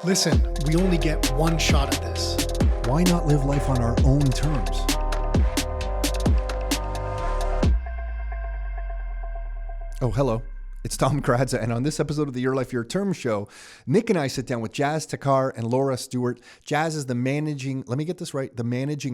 Listen, we only get one shot at this. Why not live life on our own terms? Oh, hello. It's Tom KARADZA, and on this episode of the Your Life, Your Term show, Nick and I sit down with Jazz Takar and Laura Stewart. Jazz is the managing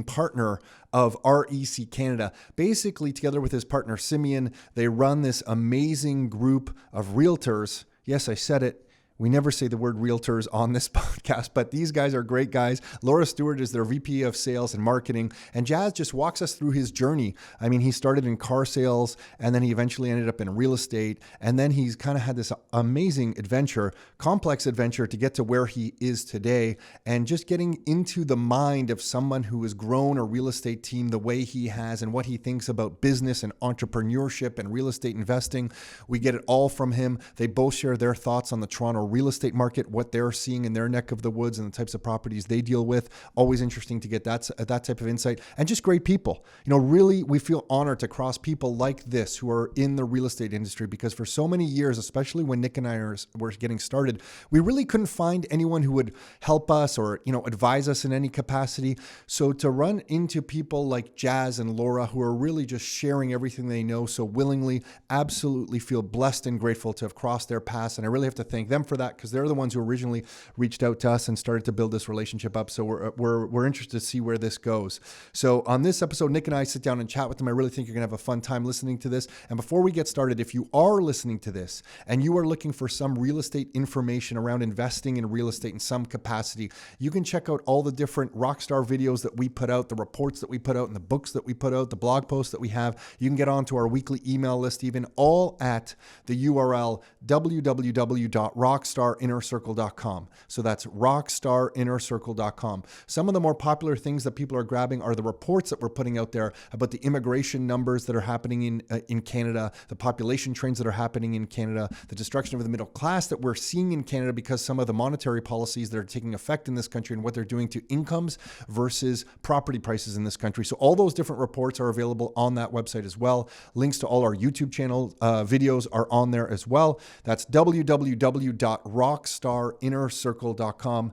partner of REC Canada. Basically, together with his partner Simeon, they run this amazing group of realtors. Yes, I said it. We never say the word realtors on this podcast, but these guys are great guys. Laura Stewart is their VP of sales and marketing, and Jazz just walks us through his journey. I mean, he started in car sales, and then he eventually ended up in real estate, and then he's kind of had this amazing adventure, complex adventure to get to where he is today, and just getting into the mind of someone who has grown a real estate team the way he has and what he thinks about business and entrepreneurship and real estate investing. We get it all from him. They both share their thoughts on the Toronto real estate market, what they're seeing in their neck of the woods and the types of properties they deal with. Always interesting to get that type of insight, and just great people. You know, really, we feel honored to cross people like this who are in the real estate industry, because for so many years, especially when Nick and I were getting started, we really couldn't find anyone who would help us or, you know, advise us in any capacity. So to run into people like Jazz and Laura, who are really just sharing everything they know so willingly, absolutely feel blessed and grateful to have crossed their paths. And I really have to thank them for that, because they're the ones who originally reached out to us and started to build this relationship up. So we're interested to see where this goes. So on this episode, Nick and I sit down and chat with them. I really think you're going to have a fun time listening to this. And before we get started, if you are listening to this and you are looking for some real estate information around investing in real estate in some capacity, you can check out all the different Rockstar videos that we put out, the reports that we put out, and the books that we put out, the blog posts that we have. You can get onto our weekly email list, even all at the URL www.rockstarinnercircle.com. So that's rockstarinnercircle.com. Some of the more popular things that people are grabbing are the reports that we're putting out there about the immigration numbers that are happening in Canada, the population trends that are happening in Canada, the destruction of the middle class that we're seeing in Canada because some of the monetary policies that are taking effect in this country and what they're doing to incomes versus property prices in this country. So all those different reports are available on that website as well. Links to all our YouTube channel videos are on there as well. That's www.rockstarinnercircle.com.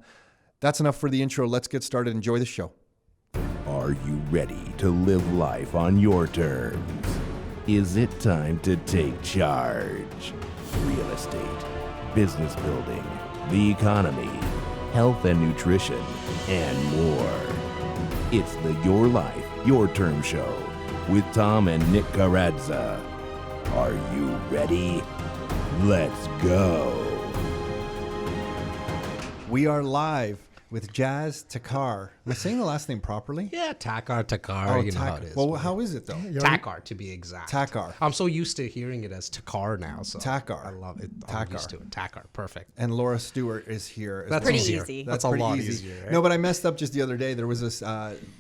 That's enough for the intro. Let's get started. Enjoy the show. Are you ready to live life on your terms? Is it time to take charge? Real estate, business building, the economy, health and nutrition, and more. It's the Your Life, Your Term show with Tom and Nick KARADZA. Are you ready? Let's go. We are live with Jazz Takar. Am I saying the last name properly? Yeah, Takar, you know how it is. Well, how is it though? Takar, to be exact. Takar. I'm so used to hearing it as Takar now. So Takar. I love it. Takar. I'm used to it. Takar, perfect. And Laura Stewart is here. That's pretty easier. easy. That's a pretty lot easy. easier. Right? No, but I messed up just the other day. There was this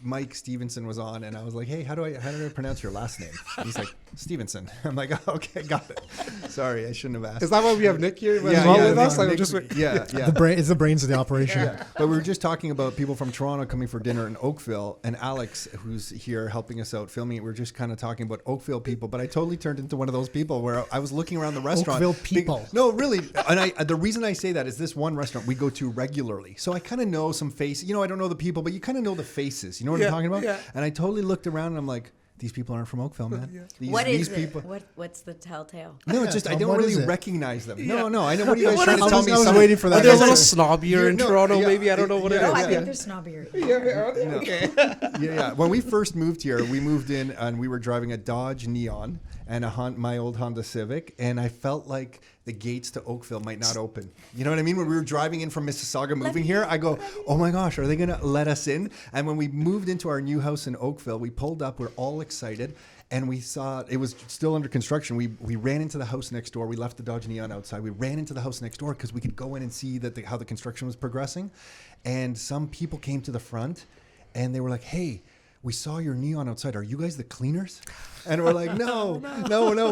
Mike Stevenson was on, and I was like, "Hey, how do I pronounce your last name?" He's like, "Stevenson." I'm like, oh, "Okay, got it." Sorry, I shouldn't have asked. Is that why we have Nick here with us? Like, Nick, just yeah. It's the brains of the operation. Yeah. But we were just talking about people from Toronto coming for dinner in Oakville, and Alex, who's here helping us out filming it, we're just kind of talking about Oakville people. But I totally turned into one of those people where I was looking around the restaurant. Oakville people. No, really. And the reason I say that is this one restaurant we go to regularly, so I kind of know some faces. You know, I don't know the people, but you kind of know the faces. You know what I'm talking about? Yeah. And I totally looked around, and I'm like, these people aren't from Oakville, man. These people. What's the telltale? No, Yeah, just I Tom, don't what really is it? recognize them. No, I know. What are you guys What trying to is- tell me? I was Something- waiting for that. Are they a little answer. snobbier in Toronto? yeah, Maybe I don't know what it No, is. I think there's snobbery. Okay. Yeah. When we first moved here, we moved in and we were driving a Dodge Neon and my old Honda Civic, and I felt like the gates to Oakville might not open. You know what I mean? When we were driving in from Mississauga moving here, I go, oh my gosh, are they going to let us in? And when we moved into our new house in Oakville, we pulled up, we're all excited, and we saw it was still under construction. We ran into the house next door. We left the Dodge Neon outside. We ran into the house next door because we could go in and see how the construction was progressing. And some people came to the front and they were like, hey, we saw your neon outside. Are you guys the cleaners? And we're like, no,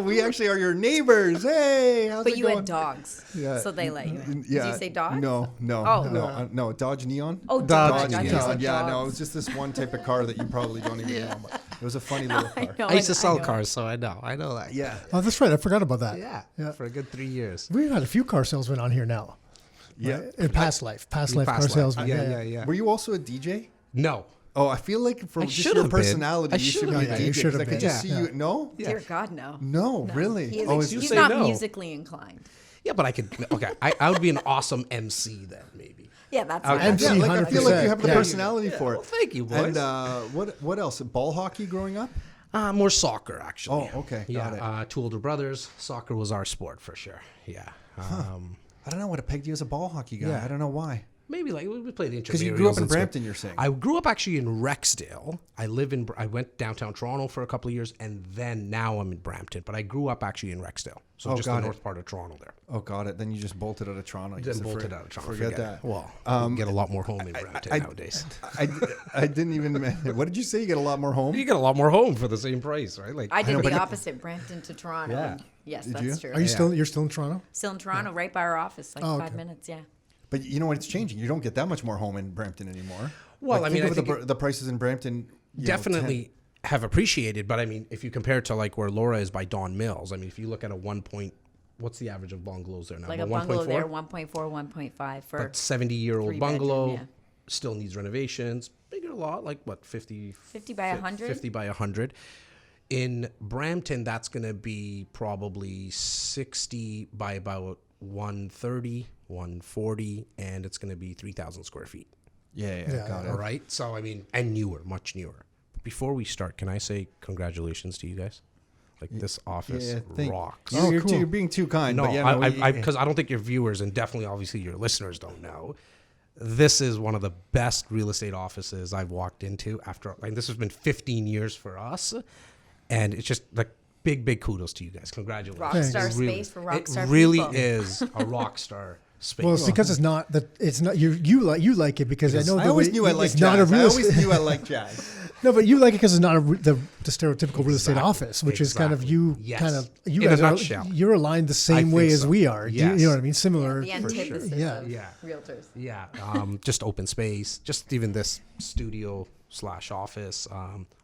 we actually are your neighbors. Hey, how's But it you going? had dogs, Yeah. so they let you in. Yeah. Did you say dogs? No, Oh. no, Dodge Neon. Oh, Dodge Dodge. I Neon. just said Yeah, no, it dogs. was just this one type of car that you probably don't even know. But it was a funny little I car. know. I used to sell know. cars, so I know that. Yeah. Oh, that's right. I forgot about that. Yeah. Yeah. For a good 3 years. We've had a few car salesmen on here now. Yeah. right? In past life car life. salesman. Yeah. Were you also a DJ? No. Oh, I feel like from I just should your have been. personality, I you should should be a have been. DJ. You should 'cause I have could been. just see Yeah. you. No? Yeah. Dear God, no. No, really? He is, Oh, is You he's say not no. musically inclined. Yeah, but I could. Okay, I would be an awesome MC then, maybe. Yeah, that's Okay. not MC, Yeah, like I feel like you have the 100%. personality for it. Well, thank you, boys. And what else? Ball hockey growing up? More soccer, actually. Oh, okay, Yeah, got it. 2 older brothers. Soccer was our sport for sure. Yeah. I don't know what pegged you as a ball hockey guy. Yeah. I don't know why. Maybe like we played the Because you grew up in intramurals and Brampton, stuff. you're saying. I grew up actually in Rexdale. I went downtown Toronto for a couple of years, and then now I'm in Brampton. But I grew up actually in Rexdale, so Oh, just got the it. north part of Toronto there. Oh, got it. Then you just bolted out of Toronto. Then bolted out of Toronto. Forget that. It. Well, you get a lot more home in Brampton nowadays. I didn't even. What did you say? You get a lot more home? You get a lot more home for the same price, right? Like I did know, but the it- opposite, Brampton to Toronto. Yeah. And yes, Did that's you? true. Are you you're still in Toronto? Still in Toronto, right by our office, like Oh, 5 okay. minutes, yeah. But you know what? It's changing. You don't get that much more home in Brampton anymore. Well, I mean, I think think of the prices in Brampton. definitely have appreciated, but I mean, if you compare it to like where Laura is by Don Mills, I mean, if you look at a 1 point, what's the average of bungalows there now? Like a About bungalow 1.4? there, 1.4, 1.5 for But 70-year-old 3-bedroom, bungalow yeah. still needs renovations. Bigger lot, like what, 50 by 100? 50 by 100. In Brampton, that's going to be probably 60 by about 130, 140, and it's going to be 3,000 square feet. Yeah, got it. All right. So, I mean, and newer, much newer. Before we start, can I say congratulations to you guys? Like, this office rocks. You're, Oh, cool. you're being too kind. No, but yeah, because I don't think your viewers and definitely, obviously, your listeners don't know. This is one of the best real estate offices I've walked into after. Like, this has been 15 years for us, and it's just like big kudos to you guys. Congratulations. rock Thanks. star It really- space for rock star It really people. is a rock star space. Well, it's because it's not that it's not you like it because I know I always way- knew I liked it's not a jazz. I real always knew I liked jazz. no, but you like it because it's not the stereotypical real estate office, which is kind of you Yes. kind of you In a guys are nutshell. you're aligned the same I way think as so. we are. Yes. You know what I mean? Similar. The antithesis Yeah. of Yeah. realtors. Yeah, just open space, just even this studio / office.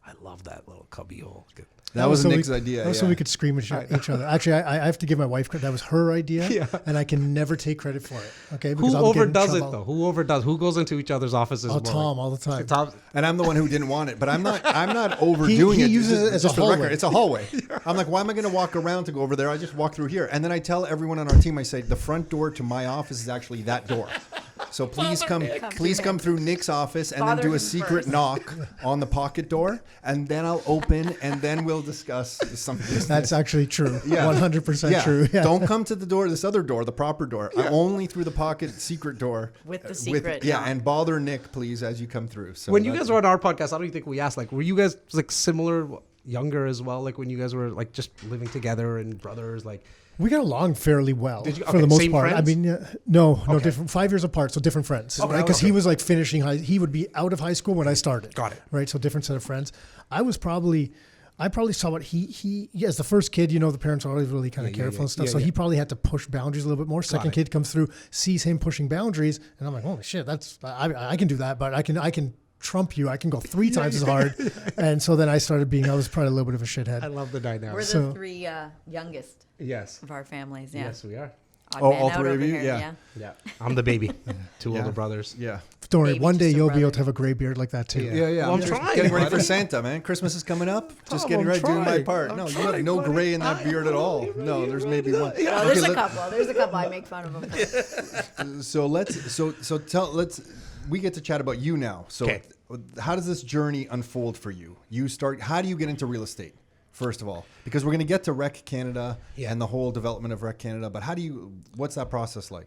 I love that little cubbyhole. That was so Nick's we, idea. that was so yeah. we could scream at each other. Actually, I have to give my wife credit. That was her idea, and I can never take credit for it. Okay, Who I'll get in overdoes it trouble. though? Who overdoes? Who goes into each other's offices? Oh, more Tom, like- all the time. Tom, And I'm the one who didn't want it, but I'm not overdoing he it. uses Just- it as a just for the record, hallway. it's a hallway. I'm like, why am I going to walk around to go over there? I just walk through here. And then I tell everyone on our team, I say, the front door to my office is actually that door. So please come through Nick's office and then Bother do a him secret first. knock on the pocket door, and then I'll open, and then we'll discuss some business. That's actually true. Yeah. 100% true. Yeah. Don't come to the door, this other door, the proper door. Only through the pocket secret door. With the secret yeah, knock. and bother Nick, please, as you come through. So when you that's- guys were on our podcast, I don't even think we asked. Like, were you guys like similar, younger as well? Like when you guys were like just living together and brothers, like. We got along fairly well Did you- for okay, the most same part. friends? I mean, no, different. 5 years apart, so different friends, right? Because he was like finishing high. He would be out of high school when I started. Got it. Right, so different set of friends. I probably saw what he as the first kid. You know, the parents are always really kind of careful and stuff. So he probably had to push boundaries a little bit more. Second it. kid comes through, sees him pushing boundaries, and I'm like, holy shit, I can do that, but I can trump you. I can go 3 times as hard. And so then I was probably a little bit of a shithead. I love the dynamic. We're the So- 3 youngest Yes. of our families. Yeah. Yes, we are. Odd Oh, man all out 3 of over you? here, Yeah. Yeah. I'm the baby. 2 Yeah. older brothers. Yeah. Don't worry, Maybe one day just a you'll be able brother. to have a gray beard like that too. Yeah. Well, I'm just trying, getting ready for buddy. Santa, man. Christmas is coming up. Just Tom, getting I'm ready, doing my trying. part. I'm No, you have trying, no buddy. gray in that beard at all. No, there's maybe one. No, there's Okay, a couple. There's a couple. I make fun of them. So let's we get to chat about you now. So Okay. how does this journey unfold for you? How do you get into real estate? First of all, because we're going to get to Rec Canada and the whole development of Rec Canada, but what's that process like?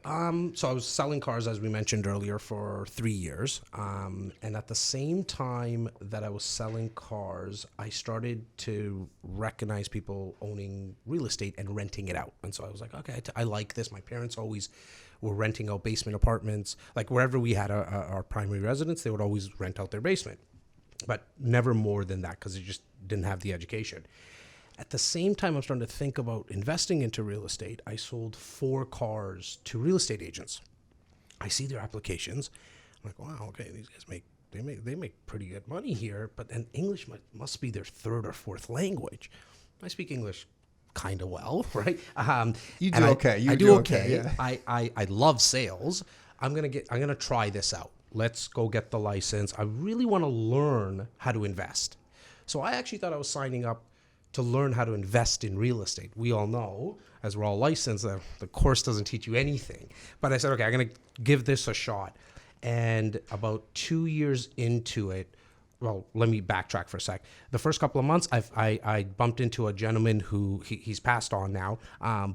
So I was selling cars, as we mentioned earlier, for 3 years. And at the same time that I was selling cars, I started to recognize people owning real estate and renting it out. And so I was like, okay, I like this. My parents always were renting out basement apartments. Like wherever we had our primary residence, they would always rent out their basement. But never more than that because they just didn't have the education. At the same time, I'm starting to think about investing into real estate. I sold 4 cars to real estate agents. I see their applications. I'm like, wow, okay, these guys make pretty good money here. But then English must be their 3rd or 4th language. I speak English kind of well, right? You and do okay. I do okay. Yeah. I love sales. I'm gonna try this out. Let's go get the license. I really want to learn how to invest. So I actually thought I was signing up to learn how to invest in real estate. We all know, as we're all licensed, the course doesn't teach you anything. But I said, okay, I'm gonna give this a shot. And about 2 years into it, well, let me backtrack for a sec. The first couple of months, I bumped into a gentleman who he's passed on now,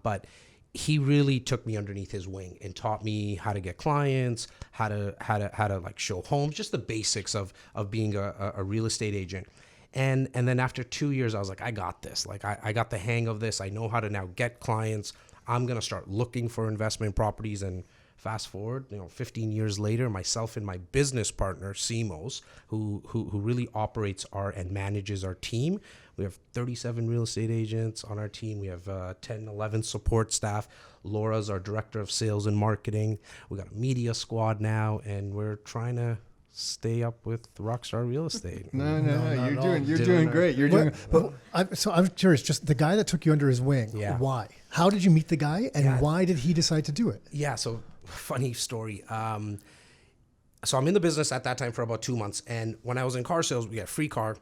but he really took me underneath his wing and taught me how to get clients, how to like show homes, just the basics of being a real estate agent. And then after 2 years, I was like, I got this. Like I got the hang of this. I know how to now get clients. I'm gonna start looking for investment properties. And fast forward, 15 years later, myself and my business partner, Simos, who really operates and manages our team. We have 37 real estate agents on our team. We have 10, 11 support staff. Laura's our director of sales and marketing. We got a media squad now, and we're trying to stay up with Rockstar Real Estate. No, you're doing great. You're doing. But I'm curious. Just the guy that took you under his wing. Yeah. Why? How did you meet the guy, and why did he decide to do it? Yeah. So funny story. So I'm in the business at that time for about 2 months, and when I was in car sales, we got a free car.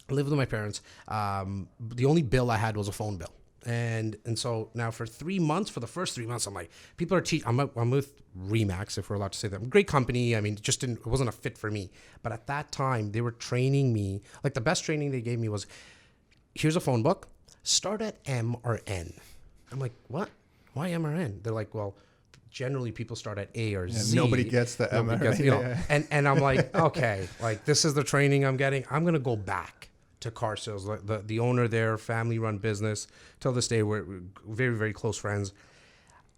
I lived with my parents. The only bill I had was a phone bill. And so now for 3 months, for the first 3 months, I'm like, people are I'm with Remax, if we're allowed to say that. Great company. I mean, it wasn't a fit for me. But at that time, they were training me. Like the best training they gave me was, here's a phone book. Start at M or N. I'm like, what? Why M or N? They're like, well, generally people start at A or Z. Nobody gets the M. And I'm like, okay, like this is the training I'm getting. I'm going to go back to car sales. The owner there, family-run business. Till this day, we're very, very close friends.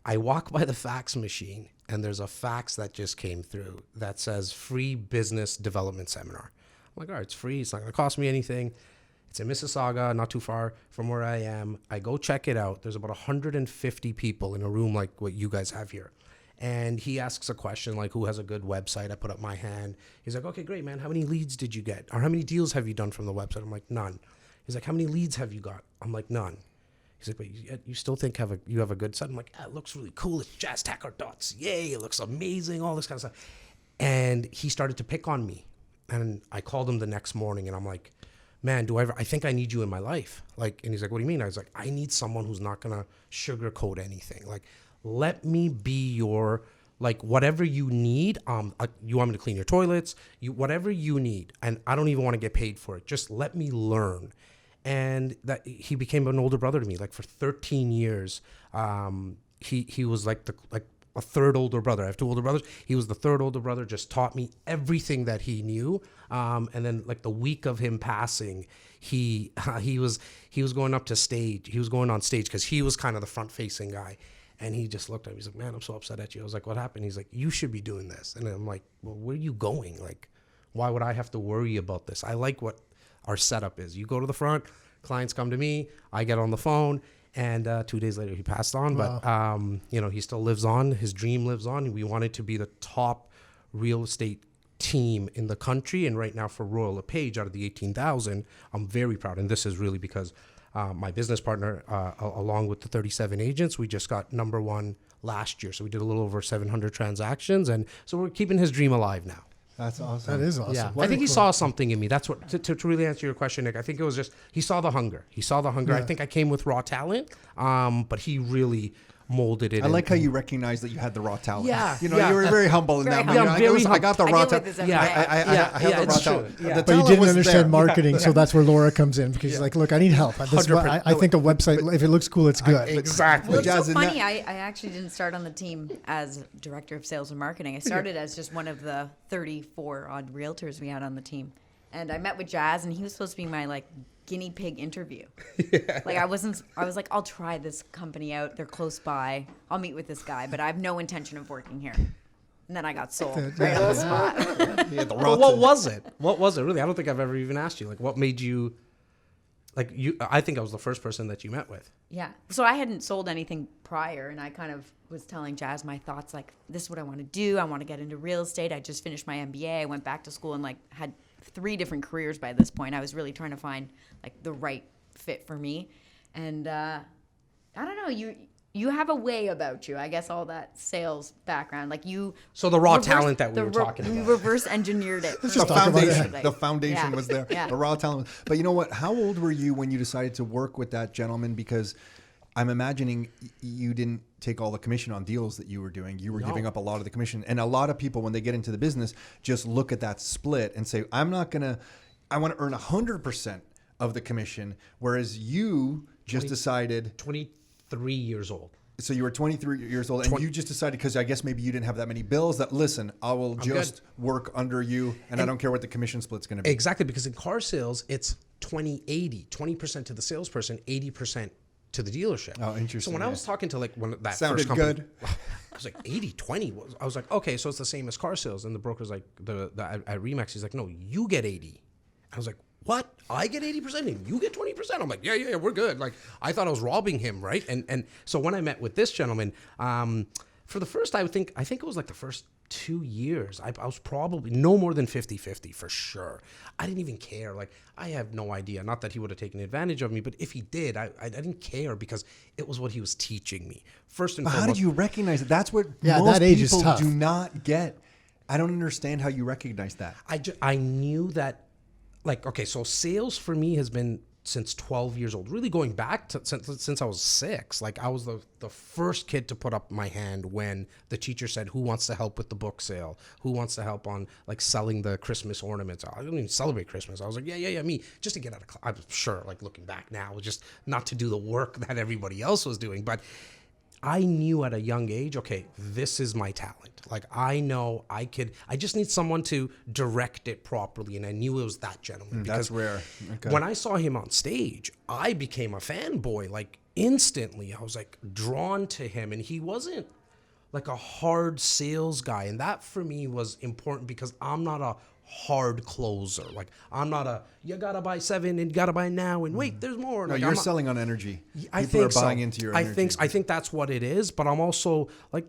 I walk by the fax machine, and there's a fax that just came through that says free business development seminar. I'm like, all right, it's free. It's not going to cost me anything. It's in Mississauga, not too far from where I am. I go check it out. There's about 150 people in a room like what you guys have here. And he asks a question like, who has a good website? I put up my hand. He's like, okay, great, man. How many leads did you get? Or how many deals have you done from the website? I'm like, none. He's like, how many leads have you got? I'm like, none. He's like, but you still think you have a good site? I'm like, it looks really cool. It's jazztacker.ca. It looks amazing, all this kind of stuff. And he started to pick on me. And I called him the next morning, and I'm like, man, I think I need you in my life. Like, and he's like, what do you mean? I was like, I need someone who's not going to sugarcoat anything. Like, let me be your, like, whatever you need. You want me to clean your toilets, whatever you need. And I don't even want to get paid for it. Just let me learn. And that he became an older brother to me. Like for 13 years, he was like a third older brother. I have 2 older brothers. He was the third older brother, just taught me everything that he knew. And then like the week of him passing, he was going up to stage. He was going on stage because he was kind of the front facing guy. And he just looked at me. He's like, man, I'm so upset at you. I was like, what happened? He's like, you should be doing this. And I'm like, well, where are you going? Like, why would I have to worry about this? I like what our setup is. You go to the front, clients come to me, I get on the phone, and 2 days later he passed on. Wow. But, he still lives on. His dream lives on. We wanted to be the top real estate team in the country. And right now for Royal LePage, out of the 18,000, I'm very proud. And this is really because my business partner, along with the 37 agents, we just got number 1 last year. So we did a little over 700 transactions. And so we're keeping his dream alive now. That's awesome. That is awesome. Yeah. I think he saw something in me. That's what, to really answer your question, Nick, I think it was just, he saw the hunger. Yeah. I think I came with raw talent, but he really molded it. I like how you recognize that you had the raw talent. Yeah. You were very humble in that. Very humble. I got the raw talent. Yeah. I have the raw talent. Yeah. The But you talent didn't wasn't understand there. marketing, so that's where Laura comes in because she's like, look, I need help. I think a website, if it looks cool, it's good. Exactly. Well, it's Jazz so in funny. that- I actually didn't start on the team as director of sales and marketing. I started as just one of the 34 odd realtors we had on the team. And I met with Jazz, and he was supposed to be my guinea pig interview. I was like, I'll try this company out. They're close by. I'll meet with this guy, but I have no intention of working here. And then I got sold right on the spot. Yeah, the raw What was it? What was it really? I don't think I've ever even asked you. Like, what made you? I think I was the first person that you met with. Yeah. So I hadn't sold anything prior, and I kind of was telling Jazz my thoughts, like, this is what I want to do. I want to get into real estate. I just finished my MBA. I went back to school and had 3 different careers by this point. I was really trying to find the right fit for me. And I don't know, you have a way about you, I guess, all that sales background. Like you. So the raw talent that we were talking about. We reverse engineered it. The foundation. The foundation Yeah. was there. Yeah. The raw talent. But you know what? How old were you when you decided to work with that gentleman? Because I'm imagining you didn't take all the commission on deals that you were doing. You were giving up a lot of the commission. And a lot of people, when they get into the business, just look at that split and say, I want to earn 100% of the commission. Whereas you just decided 23 years old. So you were 23 years old, and you just decided, because I guess maybe you didn't have that many bills, that listen, I will just work under you, and I don't care what the commission split's going to be. Exactly, because in car sales, it's 20-80, 20% to the salesperson, 80% to the dealership. Oh, interesting. So when I was talking to that Sounded first company, good. I was like 80-20. I was like, okay, so it's the same as car sales. And the broker's like, at Remax, he's like, no, you get 80. I was like, what? I get 80% and you get 20%? I'm like, yeah, we're good. Like, I thought I was robbing him, right? And so when I met with this gentleman, for the first, I think it was like the first 2 years, I was probably no more than 50-50 for sure. I didn't even care. Like, I have no idea. Not that he would have taken advantage of me, but if he did, I didn't care because it was what he was teaching me. First and foremost. How did you recognize it? That's what Yeah, most that age is people tough. do not get. I don't understand how you recognize that. I knew that, like, okay, so sales for me has been since 12 years old, really going back to since I was 6. Like, I was the first kid to put up my hand when the teacher said, who wants to help with the book sale? Who wants to help on, like, selling the Christmas ornaments? I don't even celebrate Christmas. I was like, yeah, me, just to get out of class. I'm sure, like, looking back now, just not to do the work that everybody else was doing. But I knew at a young age, okay, this is my talent. Like, I know I just need someone to direct it properly. And I knew it was that gentleman. That's rare. Okay. When I saw him on stage, I became a fanboy. Like, instantly, I was like drawn to him. And he wasn't like a hard sales guy. And that for me was important because I'm not a hard closer. Like, I'm not you gotta buy 7 and you gotta buy now and wait, there's more. No, like, you're selling on energy. I People think are buying so. into your energy. I think that's what it is. But I'm also like,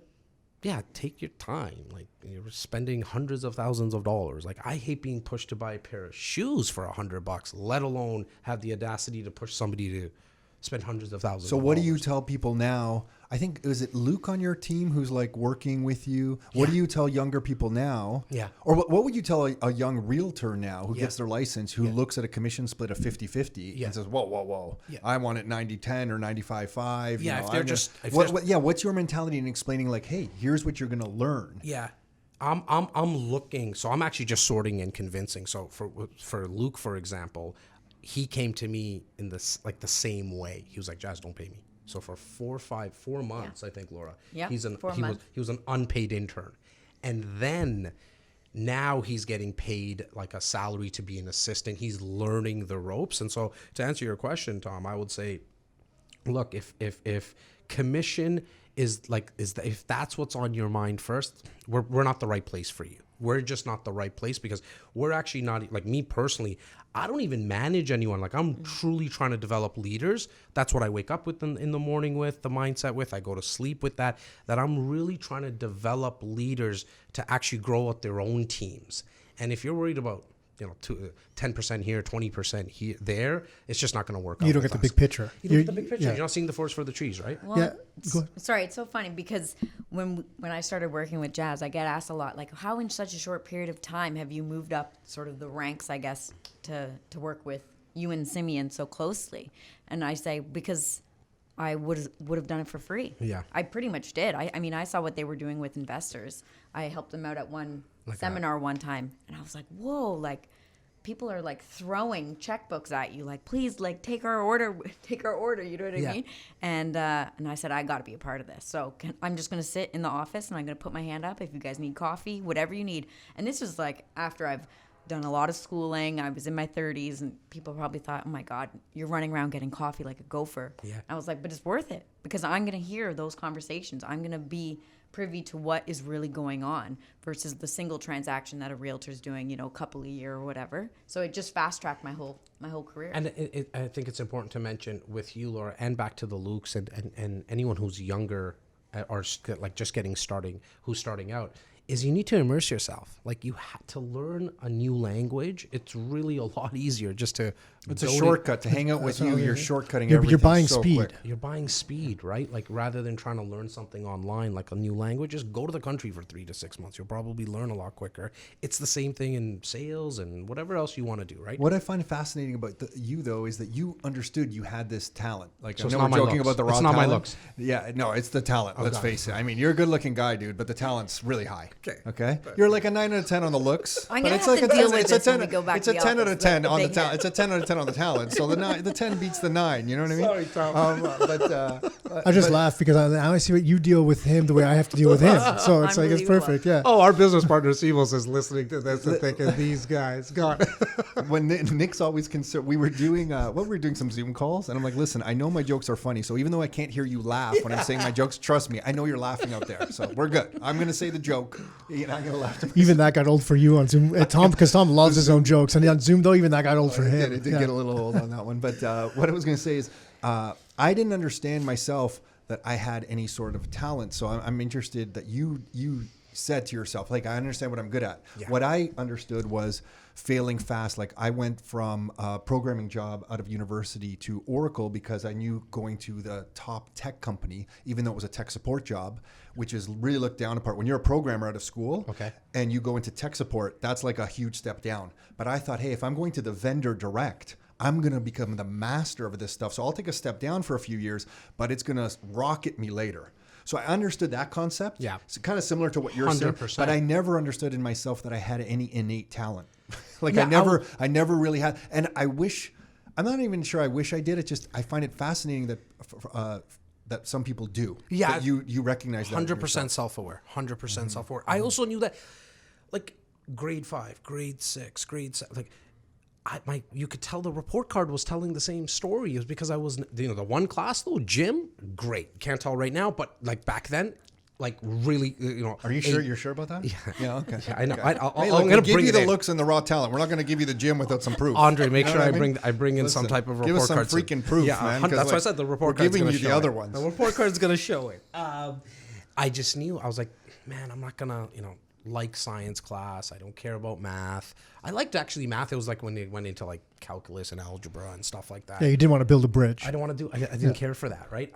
yeah, take your time. Like, you're spending hundreds of thousands of dollars. Like, I hate being pushed to buy a pair of shoes for $100, let alone have the audacity to push somebody to spend hundreds of thousands. So of what do dollars. you tell people now? I think, is it Luke on your team who's like working with you? What do you tell younger people now? Yeah. Or what would you tell a young realtor now who gets their license, who Yeah. looks at a commission split of 50-50 and says, whoa, Yeah. I want it 90-10 or 95-5. Yeah, you know, if they're I'm just- gonna- if what, there's- what- yeah, what's your mentality in explaining, like, hey, here's what you're going to learn? Yeah. I'm looking, so I'm actually just sorting and convincing. So for Luke, for example, he came to me in this, like, the same way. He was like, Jazz, don't pay me. So for 4 months, I think, Laura, Yeah, he 4 months. was an unpaid intern. And then now he's getting paid like a salary to be an assistant. He's learning the ropes. And so to answer your question, Tom, I would say, look, if commission if that's what's on your mind first, we're not the right place for you. We're just not the right place because we're actually not, like, me personally, I don't even manage anyone. Like, I'm truly trying to develop leaders. That's what I wake up with in the morning with, the mindset with, I go to sleep with that I'm really trying to develop leaders to actually grow out their own teams. And if you're worried about, 10% here, 20% here, there, it's just not going to work out. You don't with get the us. big picture. You don't get the big picture. Yeah. You're not seeing the forest for the trees, right? Well, Yeah, go ahead. sorry, it's so funny because when I started working with Jazz, I get asked a lot, like, how in such a short period of time have you moved up sort of the ranks, I guess, to work with you and Simeon so closely? And I say, because I would have done it for free. Yeah. I pretty much did. I mean, I saw what they were doing with investors. I helped them out at one seminar one time, and I was like, whoa, like, people are like throwing checkbooks at you, like, please, like, take our order, you know what I mean? And I said, I got to be a part of this. So I'm just going to sit in the office and I'm going to put my hand up if you guys need coffee, whatever you need. And this was like after I've done a lot of schooling. I was in my 30s and people probably thought, oh my God, you're running around getting coffee like a gopher. Yeah. I was like, but it's worth it because I'm going to hear those conversations. I'm going to be privy to what is really going on versus the single transaction that a realtor's doing, a couple a year or whatever. So it just fast tracked my whole career. And I think it's important to mention with you, Laura, and back to the Lukes and anyone who's younger or like just who's starting out, is you need to immerse yourself. Like you had to learn a new language. It's really a lot easier just to. It's a shortcut to hang out with you. You're shortcutting everything. You're buying so speed. quick. You're buying speed, right? Like rather than trying to learn something online, like a new language, just go to the country for 3 to 6 months. You'll probably learn a lot quicker. It's the same thing in sales and whatever else you want to do, right? What I find fascinating about you, though, is that you understood you had this talent. Like, So I it's know not we're my joking looks. about the raw It's talent. not my looks. Yeah, no, it's the talent. Let's God. face it. I mean, you're a good-looking guy, dude, but the talent's really high. Okay. You're like a 9 out of 10 on the looks. I'm but gonna it's have like to a deal 10. with It's a this when 10. we go back It's to a the 10 out of office, 10 the on the big talent. hit. It's a 10 out of 10 on the talent. So the 10 beats the 9. You know what I mean? Sorry, Tom. I just laugh because now I see what you deal with him the way I have to deal with him. So it's like, it's Unbelievable. perfect. Yeah. Oh, our business partner Sivos is listening to this and thinking these guys got. When Nick's always concerned, we were doing some Zoom calls, and I'm like, listen, I know my jokes are funny, so even though I can't hear you laugh when I'm saying my jokes, trust me, I know you're laughing out there, so we're good. I'm gonna say the joke, you're not gonna laugh. Even that got old for you on Zoom. Tom, because Tom loves his own jokes. And on Zoom, though, even that got old for him. It did get a little old on that one, but what I was gonna say is, I didn't understand myself that I had any sort of talent, so I'm interested that you said to yourself, like, I understand what I'm good at. Yeah. What I understood was failing fast. Like, I went from a programming job out of university to Oracle because I knew going to the top tech company, even though it was a tech support job, which is really looked down upon. When you're a programmer out of school Okay. and you go into tech support, that's like a huge step down. But I thought, hey, if I'm going to the vendor direct, I'm going to become the master of this stuff. So I'll take a step down for a few years, but it's going to rocket me later. So I understood that concept. Yeah. It's kind of similar to what you're saying, 100%. but I never understood in myself that I had any innate talent. Like Yeah, I never really had, and I'm not even sure I wish I did. It's just, I find it fascinating that some people do. Yeah. That you recognize that. in 100% yourself. self-aware. 100% self-aware. I also knew that, like, grade 5, grade 6, grade 7, like, you could tell the report card was telling the same story. It was because I was, the one class though, gym, great. Can't tell right now, but like back then, like really, Are you sure? You're sure about that? Yeah. Okay. Yeah, I know. Okay. I'm Hey, look, gonna we'll give bring you it the in. looks and the raw talent. We're not going to give you the gym without some proof. Andre, make You know sure what mean? I bring in some Listen, type of give report us some card. freaking proof, man. 'cause, That's why I like, said the report we're card's giving gonna you the show other it. ones. The report card's gonna show it. I just knew. I was like, man, I'm not gonna, like science class. I don't care about math. I liked actually math. It was like when they went into like calculus and algebra and stuff like that. Yeah, you didn't want to build a bridge. I don't want to do. I didn't care for that, right?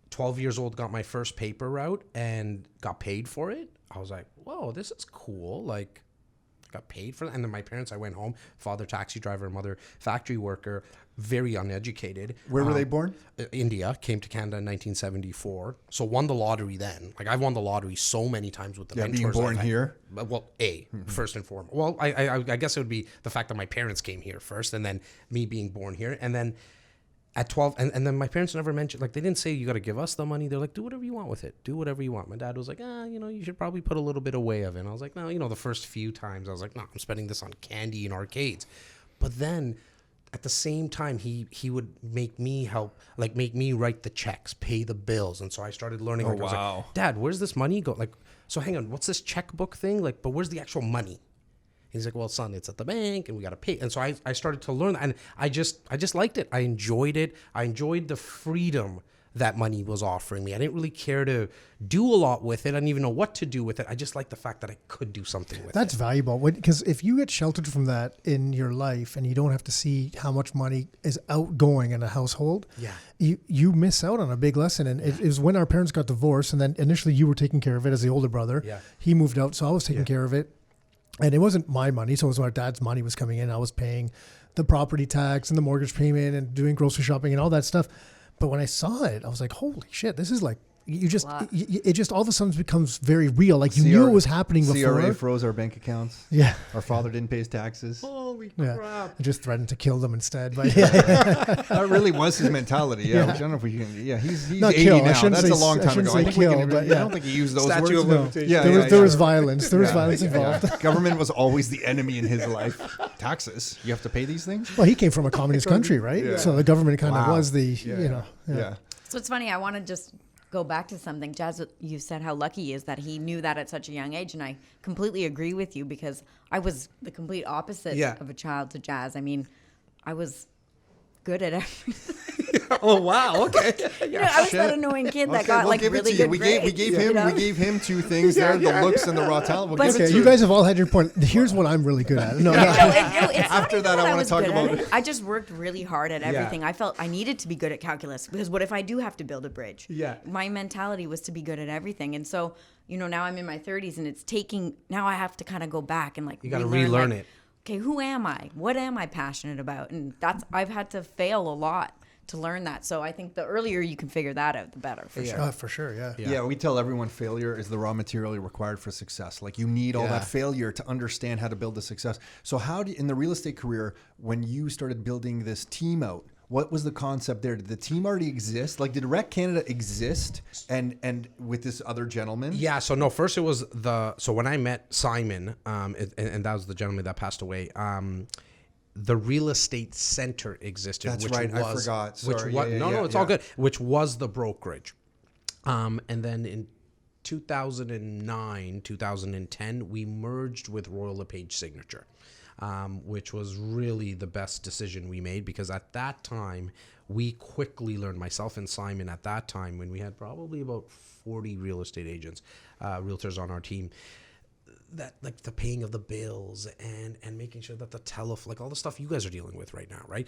12 years old, got my first paper route and got paid for it. I was like, whoa, this is cool. Like, got paid for that. And then my parents, I went home, father taxi driver, mother factory worker, very uneducated. Where were they born? India, came to Canada in 1974. So won the lottery then. Like, I've won the lottery so many times with the mentors. being born I've had. here? Well, first and foremost. Well, I guess it would be the fact that my parents came here first and then me being born here. And then at 12, and then my parents never mentioned, like, they didn't say you got to give us the money. They're like, do whatever you want with it. Do whatever you want. My dad was like, you should probably put a little bit away of it. And I was like, no, the first few times I was like, no, I'm spending this on candy and arcades. But then at the same time, he would make me make me write the checks, pay the bills. And so I started learning. I was wow. like, Dad, where's this money go? Like, so hang on, what's this checkbook thing? Like, but where's the actual money? He's like, well, son, it's at the bank and we got to pay. And so I started to learn that. And I just liked it. I enjoyed it. I enjoyed the freedom that money was offering me. I didn't really care to do a lot with it. I didn't even know what to do with it. I just liked the fact that I could do something with it. That's valuable because if you get sheltered from that in your life and you don't have to see how much money is outgoing in a household, you miss out on a big lesson. And it was when our parents got divorced, and then initially you were taking care of it as the older brother. Yeah. He moved out, so I was taking care of it. And it wasn't my money, so it was our dad's money was coming in. I was paying the property tax and the mortgage payment and doing grocery shopping and all that stuff. But when I saw it, I was like, holy shit, this is like, it just all of a sudden becomes very real. Like you knew it was happening before. CRA froze our bank accounts. Yeah. Our father didn't pay his taxes. Holy Yeah. crap. I just threatened to kill them instead. But That really was his mentality. Yeah. Which I don't know if we can. Yeah. He's Not 80 kill. I now. shouldn't That's say- a long I time shouldn't ago. I say think we kill, can, but I yeah. don't think he used those Statute words. of limitations. Yeah, there was violence. There was violence Yeah. involved. Government was always the enemy in his life. Taxes. You have to pay these things? Well, he came from a communist country, right? Yeah. So the government kind of Wow. was the, Yeah. So it's funny. I want to just go back to something. Jazz, you said how lucky he is that he knew that at such a young age. And I completely agree with you because I was the complete opposite of a child to Jazz. I mean, I was good at everything. Oh wow, okay. You know, I was that annoying kid that got like really good grades. We gave him two things there: the looks and the raw talent. We'll give it Okay, to you him. guys have all had your point. Here's what I'm really good at. No, It's After that, I want to talk about it. I just worked really hard at everything. I felt I needed to be good at calculus because what if I do have to build a bridge? Yeah. My mentality was to be good at everything. And so, you know, now I'm in my 30s and now I have to kind of go back and like You got to relearn it. Okay, who am I? What am I passionate about? And I've had to fail a lot to learn that. So I think the earlier you can figure that out, the better, for sure. for sure, yeah. Yeah, we tell everyone failure is the raw material required for success. Like you need all that failure to understand how to build a success. So in the real estate career, when you started building this team out, what was the concept there? Did the team already exist? Like did Rec Canada exist and with this other gentleman? Yeah, so no, first it was so when I met Simon, and that was the gentleman that passed away, the real estate center existed. That's which right. Was, I forgot. Sorry. No, it's all good. Which was the brokerage. And then in 2009, 2010, we merged with Royal LePage Signature, which was really the best decision we made because at that time, we quickly learned, myself and Simon at that time, when we had probably about 40 real estate agents, realtors on our team, that like the paying of the bills and making sure that the telephone, like all the stuff you guys are dealing with right now, right?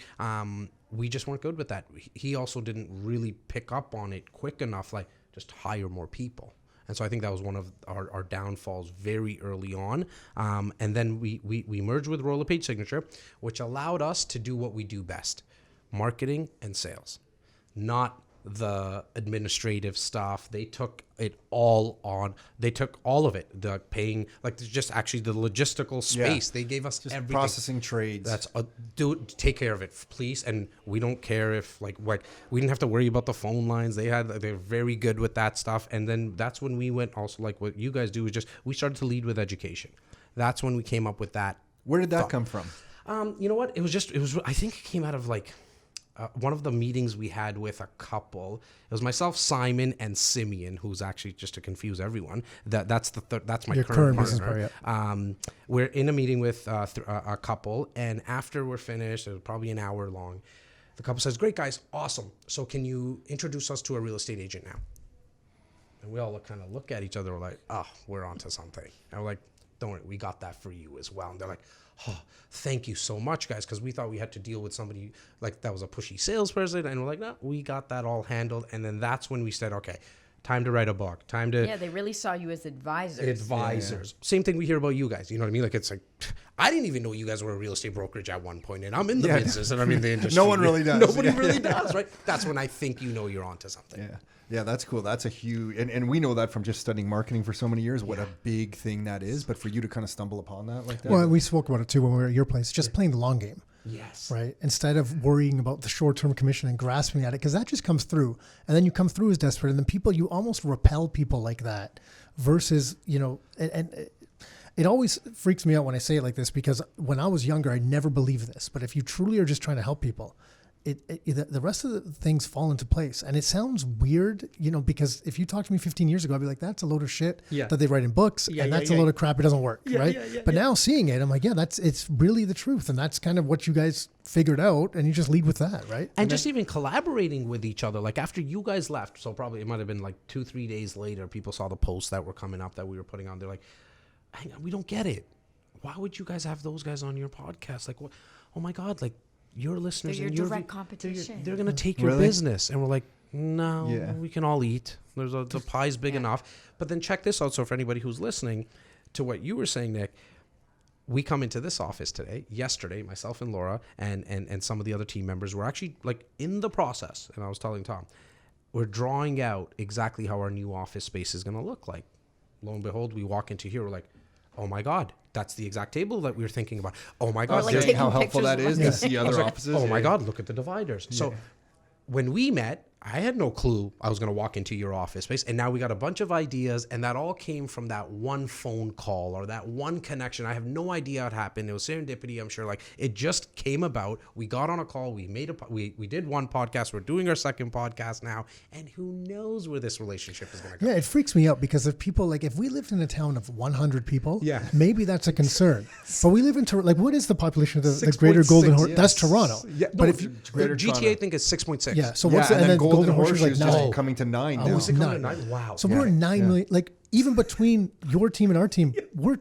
We just weren't good with that. He also didn't really pick up on it quick enough, like just hire more people. And so I think that was one of our downfalls very early on. And then we merged with Royal LePage Signature, which allowed us to do what we do best, marketing and sales, not the administrative stuff. They took it all on. They took all of it, the paying, like just actually the logistical space. They gave us just everything. Processing trades. That's take care of it, please. And we don't care if we didn't have to worry about the phone lines. They're very good with that stuff. And then that's when we went also like what you guys do is just, we started to lead with education. That's when we came up with that. Where did that come from? You know what? I think it came out of one of the meetings we had with a couple. It was myself, Simon, and Simeon, who's actually, just to confuse everyone, that's my Your current business partner. partner, We're in a meeting with a couple, and after we're finished, it was probably an hour long. The couple says, "Great guys, awesome. So can you introduce us to a real estate agent now?" And we all kind of look at each other, we're like, "Oh, we're onto something." And we're like, "Don't worry, we got that for you as well." And they're like, "Oh, thank you so much, guys," because we thought we had to deal with somebody like that was a pushy salesperson, and we're like, "No, we got that all handled." And then that's when we said, "Okay, time to write a book. Time to." Yeah, they really saw you as advisors. Yeah. Same thing we hear about you guys. You know what I mean? Like it's like, I didn't even know you guys were a real estate brokerage at one point, and I'm in the business, and I'm in the industry. No one really does. Nobody really does, right? That's when I think you're onto something. Yeah. Yeah, that's cool. That's a huge, and we know that from just studying marketing for so many years, what a big thing that is. But for you to kind of stumble upon that like that. Well, we spoke about it too when we were at your place, just playing the long game. Yes. Right. Instead of worrying about the short-term commission and grasping at it, because that just comes through. And then you come through as desperate. And then you almost repel people like that versus, and it always freaks me out when I say it like this, because when I was younger, I never believed this. But if you truly are just trying to help people, the rest of the things fall into place. And it sounds weird, because if you talked to me 15 years ago, I'd be like, that's a load of shit that they write in books. And that's a load of crap. It doesn't work. Right. But now seeing it, I'm like, it's really the truth. And that's kind of what you guys figured out. And you just lead with that. Right. And just even collaborating with each other, like after you guys left, so probably it might've been like 2-3 days later, people saw the posts that were coming up that we were putting on. They're like, hang on, we don't get it. Why would you guys have those guys on your podcast? Like, what? Oh my God. Like, your listeners they're and your direct competition. They're going to take your business. And we're like, no, we can all eat. The pie's big enough. But then check this out. So for anybody who's listening to what you were saying, Nick, we come into this office yesterday, myself and Laura and some of the other team members were actually like in the process. And I was telling Tom, we're drawing out exactly how our new office space is going to look like. Lo and behold, we walk into here, we're like, oh my God, that's the exact table that we were thinking about. Oh my God, how helpful that is to see other offices. Oh my God, look at the dividers. So when we met, I had no clue I was going to walk into your office space. And now we got a bunch of ideas, and that all came from that one phone call or that one connection. I have no idea how it happened. It was serendipity, I'm sure. Like, it just came about. We got on a call. We did one podcast. We're doing our second podcast now. And who knows where this relationship is going to go. Yeah, it freaks me out because if people, like, if we lived in a town of 100 people, Yeah. maybe that's a concern. But we live in, like, what is the population of the greater Golden Horse? yes. That's Toronto. Yeah, But no, if Greater GTA, Toronto. I think, is 6.6. Yeah, so Yeah, what's the, and then Golden Horseshoe's Horseshoe's like just 9. coming to 9 Oh, now. is it coming to to 9? Wow. So we're 9 million. Like, even between your team and our team, we're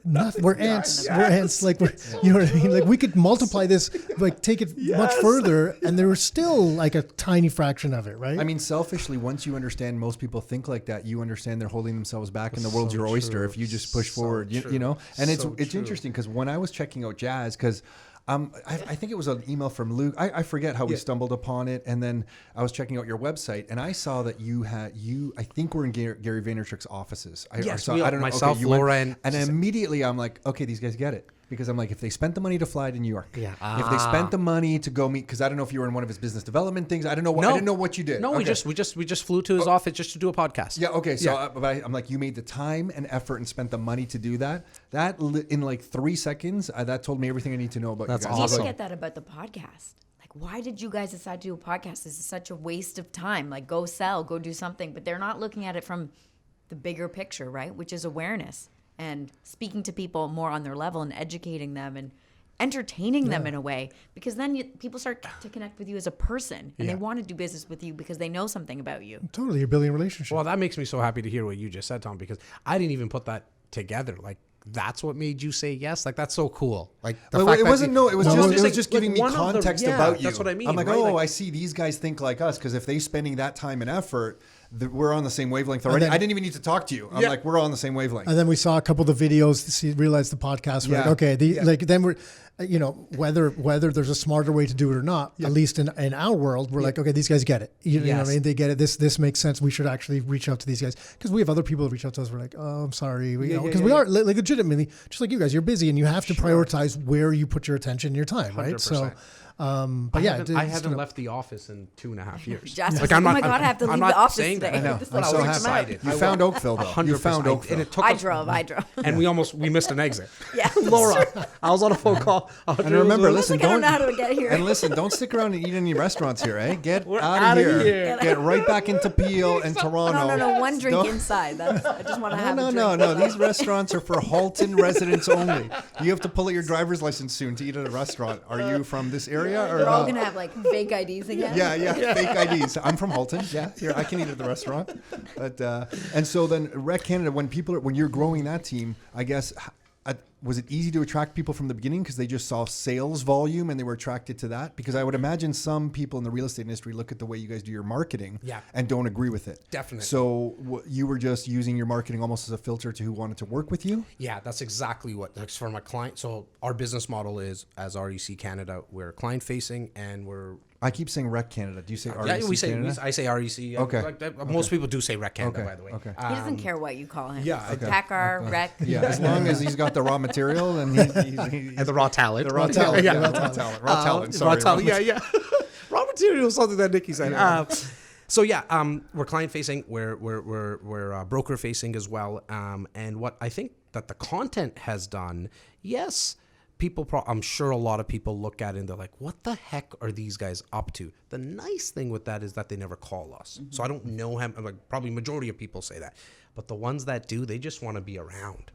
nothing. We're ants. Yes. We're ants. Like, you know what I mean? Like, we could multiply this, like, take it much further, and there was still like a tiny fraction of it, right? I mean, selfishly, once you understand most people think like that, you understand they're holding themselves back and the world's your oyster true. if you just push So forward, you true. know? And it's So it's true. interesting because when I was checking out Jazz, because I think it was an email from Luke. I forget how we stumbled upon it. And then I was checking out your website and I saw that I think we're in Gary Vaynerchuk's offices. Yes, I don't know. myself, you went- Laura, and immediately I'm like, okay, these guys get it. Because I'm like, if they spent the money to fly to New York, Yeah. if they spent the money to go meet, because I don't know if you were in one of his business development things. I don't know what, I didn't know what you did. No, Okay. we just flew to his office just to do a podcast. Yeah. Okay. So, but I'm like, you made the time and effort and spent the money to do that. In like 3 seconds, that told me everything I need to know about That's you guys. You awesome. should get that about the podcast. Like, why did you guys decide to do a podcast? This is such a waste of time. Like, go sell, go do something. But they're not looking at it from the bigger picture, right? Which is awareness and speaking to people more on their level and educating them and entertaining them in a way. Because then people start to connect with you as a person and they want to do business with you because they know something about you. totally, you're building a relationship. Well, that makes me so happy to hear what you just said, Tom, because I didn't even put that together. Like, that's what made you say yes. Like, that's so cool. Like, the Well, fact it that wasn't. No, it was just. It was like- just like giving me one of the- context yeah, about you. that's what I mean, I'm like, right? oh, Like- I see. These guys think like us because if they spending that time and effort, we're on the same wavelength already. then- I didn't even need to talk to you. I'm like, we're on the same wavelength. And then we saw a couple of the videos, realized the podcast. We're like, okay, like then we're, whether there's a smarter way to do it or not, at least in our world, we're like, okay, these guys get it. You know what I mean? They get it. This makes sense. We should actually reach out to these guys because we have other people that reach out to us. We're like, oh, I'm sorry, because we are like legitimately just like you guys. You're busy and you have to prioritize where you put your attention and your time, right? 100%. So. But I haven't left the office in 2.5 years. Just like, oh my God, I have to leave the office today. I know. This I'm thing so freaks happy. them out. You found Oakville though. You 100%. found Oakville. And it took I us- drove. And we missed an exit. Yeah. Laura, I was on a phone call. And remember, listen, Like, I don't know how to get here. And listen, don't stick around and eat in any restaurants here, eh? Get We're out outta of here. here. Get right back into Peel and Toronto. No, one drink Don't- inside. I just want to have a drink. No. These restaurants are for Halton residents only. You have to pull out your driver's license soon to eat at a restaurant. Are you from this area or They're all not? going to have like fake IDs again. Yeah, fake IDs. I'm from Halton. Yeah, here I can eat at the restaurant. But and so then Rec Canada, when you're growing that team, I guess. Was it easy to attract people from the beginning because they just saw sales volume and they were attracted to that? Because I would imagine some people in the real estate industry look at the way you guys do your marketing and don't agree with it. Definitely. So you were just using your marketing almost as a filter to who wanted to work with you? Yeah, that's exactly what. That's for my client. So our business model is as REC Canada. We're client facing and we're. I keep saying Rec Canada. Do you say REC Yeah, we say. Canada? I say REC. Okay. Most people do say Rec Canada, Okay. by the way. Okay. He doesn't care what you call him. yeah, okay. Packar, Rec. Yeah, as long as he's got the raw material and he's And the raw talent. the raw talent. Yeah. Yeah, raw talent. Raw talent. Sorry. Raw talent. Yeah. Raw material is something that Nikki said. We're client facing. We're broker facing as well. And what I think that the content has done, yes, people. I'm sure a lot of people look at it and they're like, "What the heck are these guys up to?" The nice thing with that is that they never call us, so I don't know him. Like probably majority of people say that, but the ones that do, they just want to be around.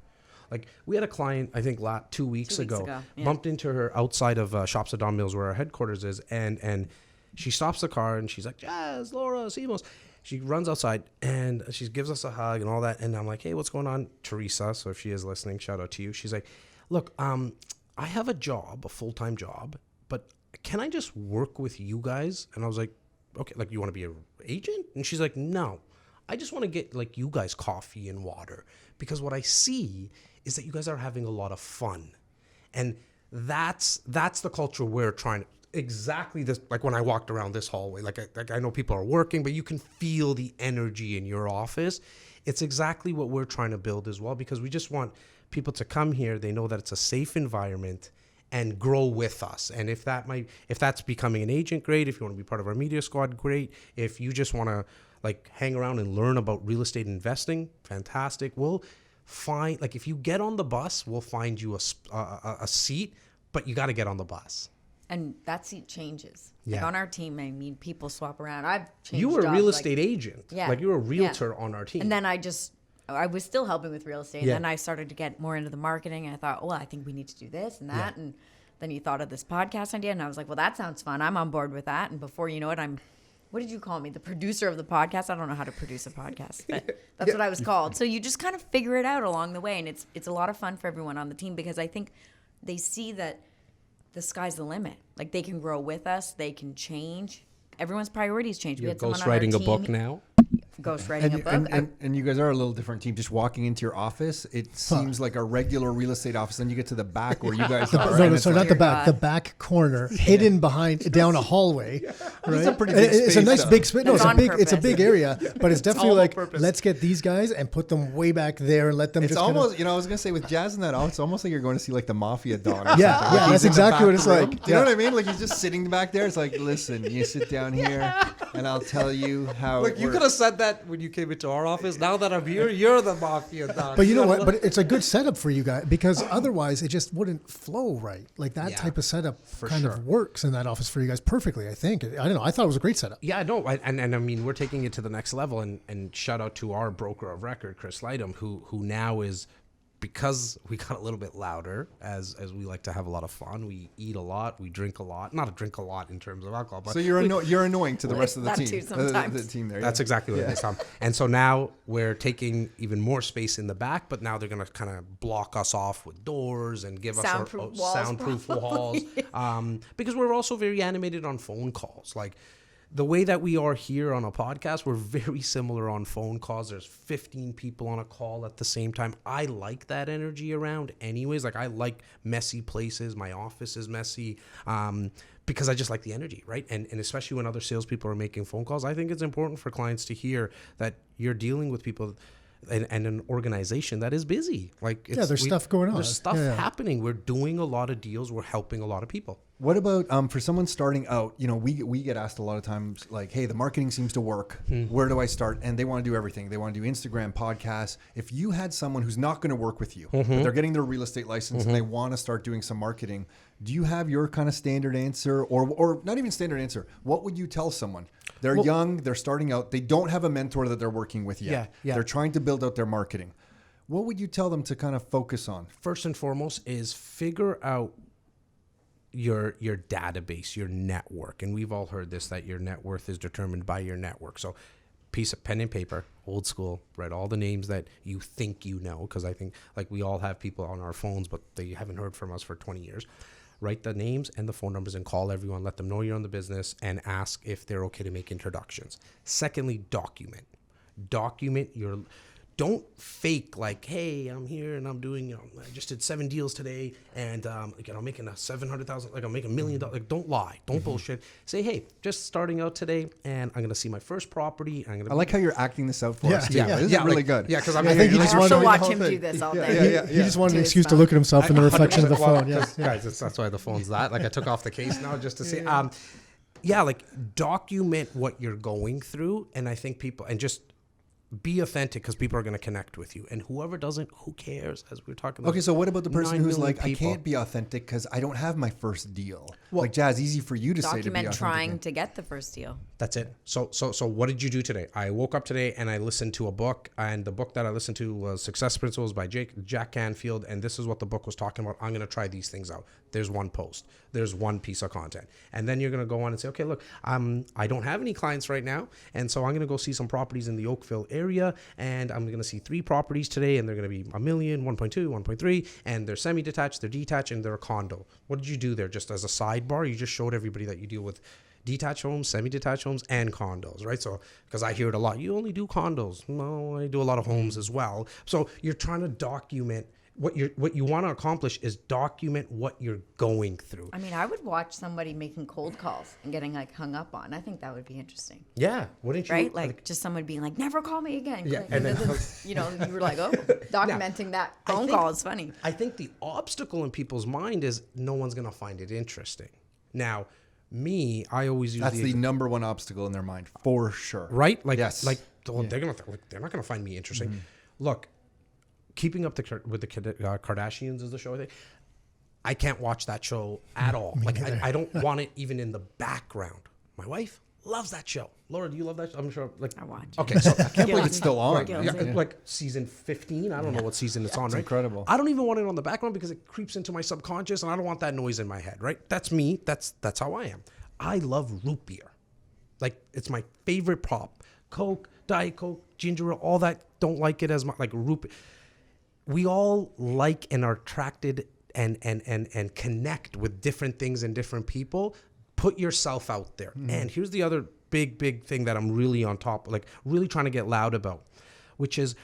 Like we had a client, I think 2 weeks ago, yeah. bumped into her outside of Shops at Don Mills where our headquarters is, and she stops the car and she's like, "Jazz, Laura, Simos." She runs outside and she gives us a hug and all that, and I'm like, "Hey, what's going on?" Teresa, so if she is listening, shout out to you. She's like, "Look, I have a job, a full-time job, but can I just work with you guys?" And I was like, "Okay, like you want to be an agent?" And she's like, "No, I just want to get like you guys coffee and water because what I see is that you guys are having a lot of fun." And that's the culture we're trying to, exactly this, like when I walked around this hallway, like I know people are working, but you can feel the energy in your office. It's exactly what we're trying to build as well, because we just want people to come here. They know that it's a safe environment and grow with us. And if that's becoming an agent, great. If you want to be part of our media squad, great. If you just want to like hang around and learn about real estate investing, fantastic. We'll find, like, if you get on the bus, we'll find you a seat, but you got to get on the bus. And that seat changes. Yeah. Like on our team, I mean, people swap around. I've changed You were a jobs, real like- estate agent. Yeah. Like you were a realtor Yeah. on our team. And then I was still helping with real estate. Yeah. And then I started to get more into the marketing. And I thought, well, I think we need to do this and that. Yeah. And then you thought of this podcast idea. And I was like, well, that sounds fun. I'm on board with that. And before you know it, what did you call me? The producer of the podcast? I don't know how to produce a podcast. But that's what I was called. So you just kind of figure it out along the way. And it's a lot of fun for everyone on the team because I think they see that the sky's the limit. Like they can grow with us. They can change. Everyone's priorities change. You're we had someone on our ghostwriting a team, book now? Ghostwriting a book. And you guys are a little different team. Just walking into your office, it seems like a regular real estate office. Then you get to the back where you guys are. No, and it's so like- not the back, God. the back corner, hidden behind down a hallway. Right? a pretty big It's a space, nice though. big space. No, That's on it's a purpose. big area, but it's definitely all on like purpose. let's get these guys and put them way back there and let them. It's just almost, I was gonna say with Jazz in that office, it's almost like you're going to see like the Mafia Don. Or Yeah, something. yeah, Like, he's that's in the exactly back what it's room. like. Do you know Yeah. what I mean? Like he's just sitting back there. It's like, listen, you sit down here, and I'll tell you how. Look, it you works. could have said that when you came into our office. Now that I'm here, you're the Mafia Don. But you know what? But it's a good setup for you guys because otherwise it just wouldn't flow right. Like that Yeah, type of setup kind sure. of works in that office for you guys perfectly. I think. I don't know. I thought it was a great setup. Yeah, no, and I mean, we're taking it to the next level, and shout out to our broker of record, Chris Lightham, who now is, because we got a little bit louder, as we like to have a lot of fun. We eat a lot, we drink a lot, not drink a lot in terms of alcohol, but So you're annoying to the rest of the That team. too sometimes. The team there. that's yeah. exactly what it is, Tom. And so now we're taking even more space in the back, but now they're going to kind of block us off with doors and give Soundproof us walls, soundproof probably. walls. Because we're also very animated on phone calls. Like the way that we are here on a podcast, we're very similar on phone calls. There's 15 people on a call at the same time. I like that energy around anyways. Like I like messy places. My office is messy. Because I just like the energy, right? And especially when other salespeople are making phone calls, I think it's important for clients to hear that you're dealing with people and an organization that is busy. Like, there's stuff going on. There's stuff Yeah. happening. We're doing a lot of deals. We're helping a lot of people. What about for someone starting out? We get asked a lot of times, like, "Hey, the marketing seems to work. Where do I start?" And they want to do everything. They want to do Instagram, podcasts. If you had someone who's not going to work with you, but they're getting their real estate license and they want to start doing some marketing, do you have your kind of standard answer, or not even standard answer? What would you tell someone? They're young, they're starting out, they don't have a mentor that they're working with yet. Yeah. They're trying to build out their marketing. What would you tell them to kind of focus on? First and foremost is figure out your database, your network. And we've all heard this, that your net worth is determined by your network. So piece of pen and paper, old school, write all the names that you think you know, because I think like we all have people on our phones, but they haven't heard from us for 20 years. Write the names and the phone numbers and call everyone, let them know you're in the business, and ask if they're okay to make introductions. Secondly, document your. Don't fake like, hey, I'm here and I'm doing, I just did 7 deals today and I'm making a $700,000, like I'm making $1 million. Like, don't lie, don't bullshit. Say, hey, just starting out today and I'm gonna see my first property. I I like how you're acting this out for Yeah. us too. Yeah. This Yeah, is really like- good. yeah, 'cause I'm I here. think he Like, just I wanted also to watch whole him thing. do this all Yeah, day. yeah, He just wanted an To his excuse to phone. look at himself in the reflection of the Well, phone. Yeah. 'cause, guys, that's why the phone's that. Like I took off the case now just to see. Like document what you're going through, and I think people, and just be authentic, because people are going to connect with you, and whoever doesn't, who cares? As we were talking about. Okay, so what about the person 9 who's million like, people. I can't be authentic because I don't have my first deal? Like, Jazz, easy for you to say to be Document authentic. trying to get the first deal. That's it. So what did you do today? I woke up today and I listened to a book, and the book that I listened to was Success Principles by Jack Canfield, and this is what the book was talking about. I'm going to try these things out. There's one post. There's one piece of content. And then you're going to go on and say, okay, look, I don't have any clients right now, and so I'm going to go see some properties in the Oakville area, and I'm going to see 3 properties today, and they're going to be $1 million, 1.2, 1.3, and they're semi-detached, they're detached, and they're a condo. What did you do there? Just as a sidebar, you just showed everybody that you deal with detached homes, semi-detached homes, and condos, right? So, because I hear it a lot, you only do condos. No, I do a lot of homes as well. So you're trying to document what you want to accomplish is document what you're going through. I mean, I would watch somebody making cold calls and getting like hung up on. I think that would be interesting. Yeah, wouldn't you? Right? Like just someone being like, never call me again. Yeah, Like, and then- you know, you were like, oh, documenting that phone call is funny. I think the obstacle in people's mind is no one's going to find it interesting. Now, me, I always use That's the number one obstacle in their mind, for sure. right? Like, Yes. like they're not going to find me interesting. Look, Keeping Up with the Kardashians is the show. I think I can't watch that show at all. Like, I don't want it even in the background. My wife loves that show. Laura, do you love that show? I'm sure. Like, I watch. Okay, so I can't believe it's still on. Guilty. like season 15. I don't know what season it's on. Right? incredible. I don't even want it on the background because it creeps into my subconscious, and I don't want that noise in my head. Right? That's me. That's how I am. I love root beer. Like, it's my favorite prop. Coke, Diet Coke, ginger ale, all that. Don't like it as much. Like root beer. We all like and are attracted and connect with different things and different people. Put yourself out there. And here's the other big thing that I'm really on top, like really trying to get loud about, which is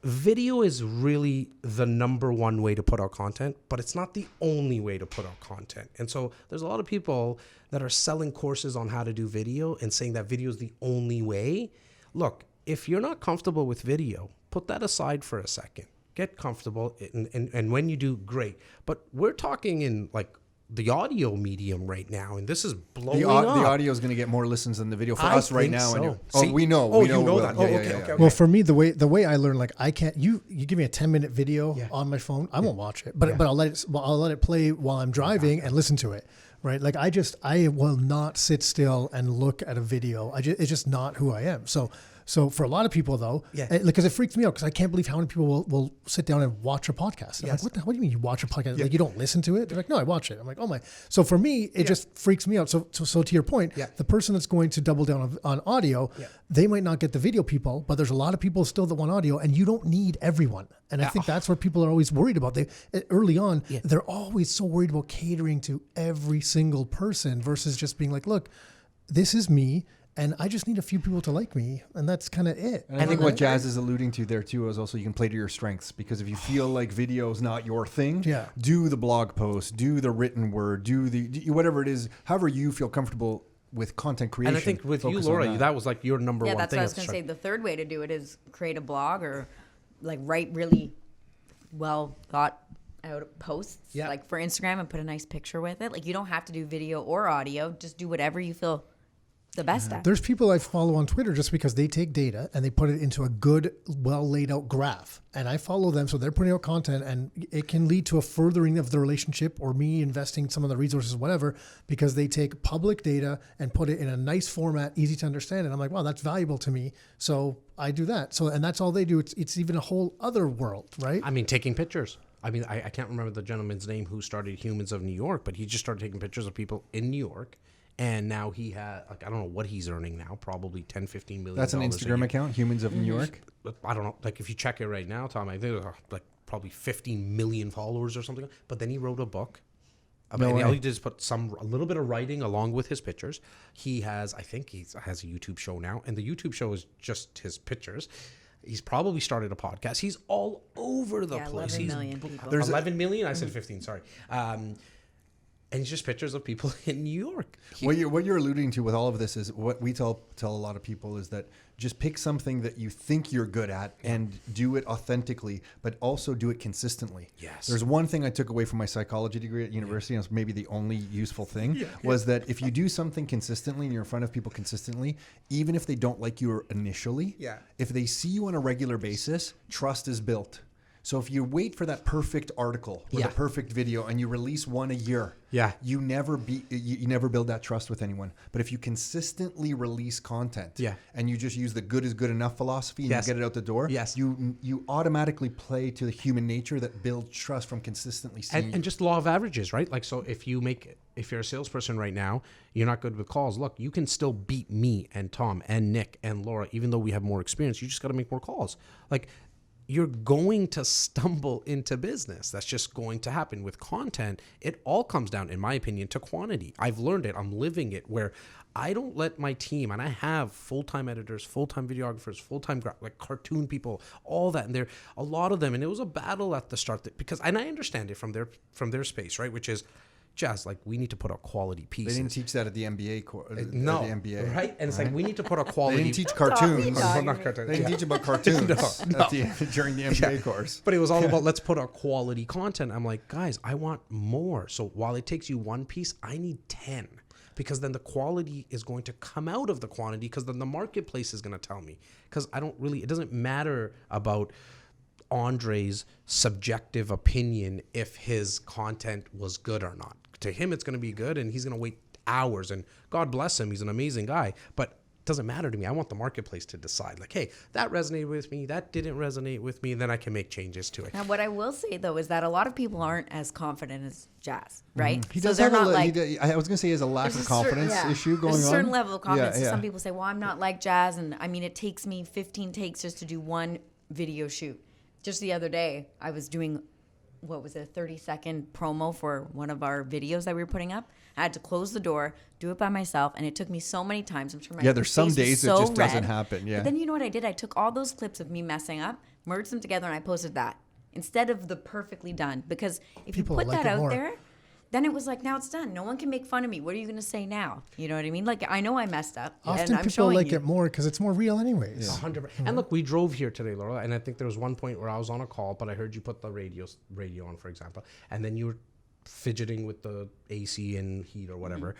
video is really the number one way to put out content, but it's not the only way to put out content. And so there's a lot of people that are selling courses on how to do video and saying that video is the only way. Look, if you're not comfortable with video, put that aside for a second. Get comfortable, and when you do, great. But we're talking in like the audio medium right now, and this is blowing up. The audio is going to get more listens than the video for I us right think now. so. Oh, See? we know. Oh, we you know know it that. will. Oh, Yeah, okay, yeah, yeah. okay. Well, for me, the way I learn, like I can't. You give me a 10-minute video on my phone, I won't watch it. But I'll let it play while I'm driving and listen to it. Right? Like I will not sit still and look at a video. It's just not who I am. So for a lot of people though, because it freaks me out because I can't believe how many people will sit down and watch a podcast. I'm like, what do you mean you watch a podcast? Like you don't listen to it? They're like, no, I watch it. I'm like, oh my. So for me, it just freaks me out. So to your point, the person that's going to double down on audio, they might not get the video people, but there's a lot of people still that want audio, and you don't need everyone. And I think that's what people are always worried about. Early on, they're always so worried about catering to every single person versus just being like, look, this is me. And I just need a few people to like me, and that's kind of it. And I think what Jazz is alluding to there too is also you can play to your strengths, because if you feel like video is not your thing, do the blog post, do the written word, do whatever it is, however you feel comfortable with content creation. And I think with you, Laura, that was like your number one thing. Yeah, that's what I was going to say. The third way to do it is create a blog or like write really well thought out posts like for Instagram and put a nice picture with it. Like you don't have to do video or audio. Just do whatever you feel the best at. There's people I follow on Twitter just because they take data and they put it into a good, well laid out graph. And I follow them, so they're putting out content, and it can lead to a furthering of the relationship or me investing some of the resources, whatever, because they take public data and put it in a nice format, easy to understand. And I'm like, wow, that's valuable to me. So I do that. So, and that's all they do. It's even a whole other world, right? I mean, taking pictures. I mean, I can't remember the gentleman's name who started Humans of New York, but he just started taking pictures of people in New York. And now he had, like, I don't know what he's earning now, probably 10, 15 million. That's an Instagram account, Humans of New York? I don't know. Like, if you check it right now, Tom, I think like probably 15 million followers or something. But then he wrote a book. All he did is put a little bit of writing along with his pictures. He has, I think he has a YouTube show now. And the YouTube show is just his pictures. He's probably started a podcast. He's all over the place. 11 million people. There's 11 million? I said 15, sorry. And it's just pictures of people in New York. What you're alluding to with all of this is what we tell a lot of people is that just pick something that you think you're good at and do it authentically, but also do it consistently. Yes. There's one thing I took away from my psychology degree at university, and it's maybe the only useful thing, was that if you do something consistently and you're in front of people consistently, even if they don't like you initially, if they see you on a regular basis, trust is built. So if you wait for that perfect article or the perfect video and you release one a year, you never build that trust with anyone. But if you consistently release content and you just use the good is good enough philosophy and you get it out the door, you automatically play to the human nature that builds trust from consistently seeing. And just law of averages, right? Like, so if you're a salesperson right now, you're not good with calls. Look, you can still beat me and Tom and Nick and Laura, even though we have more experience. You just got to make more calls. Like, you're going to stumble into business. That's just going to happen with content. It all comes down, in my opinion, to quantity. I've learned it. I'm living it, where I don't let my team, and I have full-time editors, full-time videographers, full-time like cartoon people, all that, and there a lot of them. And it was a battle at the start because, and I understand it from their space, right? Which is, Jazz, like, we need to put out quality pieces. They didn't teach that at the MBA course. No, the MBA, right? And it's like, we need to put out quality. They didn't teach cartoons. Not cartoons. They didn't teach about cartoons during the MBA course. But it was all about, let's put out quality content. I'm like, guys, I want more. So while it takes you one piece, I need 10. Because then the quality is going to come out of the quantity, because then the marketplace is going to tell me. Because it doesn't matter about Andre's subjective opinion if his content was good or not. To him, it's going to be good, and he's going to wait hours, and God bless him, he's an amazing guy, but it doesn't matter to me. I want the marketplace to decide, like, hey, that resonated with me, that didn't resonate with me, and then I can make changes to it. Now, what I will say, though, is that a lot of people aren't as confident as Jazz, right? He does have I was going to say he has a lack of confidence issue going on. There's a certain level of confidence. Yeah. Some people say, well, I'm not like Jazz, and I mean, it takes me 15 takes just to do one video shoot. Just the other day, I was doing, what was it, a 30-second promo for one of our videos that we were putting up. I had to close the door, do it by myself, and it took me so many times. I'm sure my there's some days it just doesn't happen. Yeah. But then you know what I did? I took all those clips of me messing up, merged them together, and I posted that instead of the perfectly done. Because if People you put like that it out more. there, then it was like, now it's done. No one can make fun of me. What are you going to say now? You know what I mean? Like, I know I messed up, and Often I'm people showing like you. it more because it's more real anyways. 100%. And look, we drove here today, Laura, and I think there was one point where I was on a call, but I heard you put the radio on, for example, and then you were fidgeting with the AC and heat or whatever.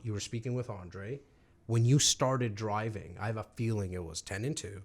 You were speaking with Andre. When you started driving, I have a feeling it was 10 and 2,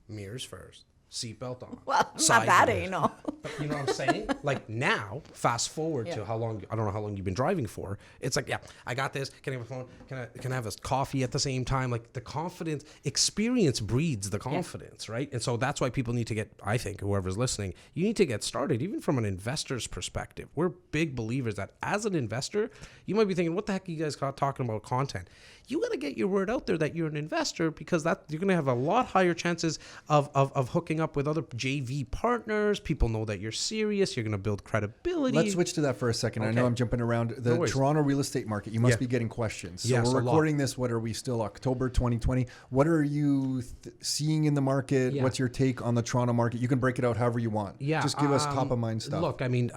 mirrors first, seatbelt on. Well, I'm side not that mirrors. anal. But you know what I'm saying? Like, now, fast forward to how long, I don't know how long you've been driving for. It's like, yeah, I got this. Can I have a phone? Can I have a coffee at the same time? Like, the confidence, experience breeds the confidence, right? And so that's why people need to get, I think, whoever's listening, you need to get started, even from an investor's perspective. We're big believers that as an investor, you might be thinking, what the heck are you guys talking about content? You got to get your word out there that you're an investor, because that you're going to have a lot higher chances of hooking up with other JV partners. People know that you're serious. You're going to build credibility. Let's switch to that for a second. Okay. I know I'm jumping around. The Toronto real estate market, you must be getting questions. So we're recording this. What are we still, October 2020? What are you seeing in the market? What's your take on the Toronto market? You can break it out however you want. Yeah. Just give us top of mind stuff. Look, I mean,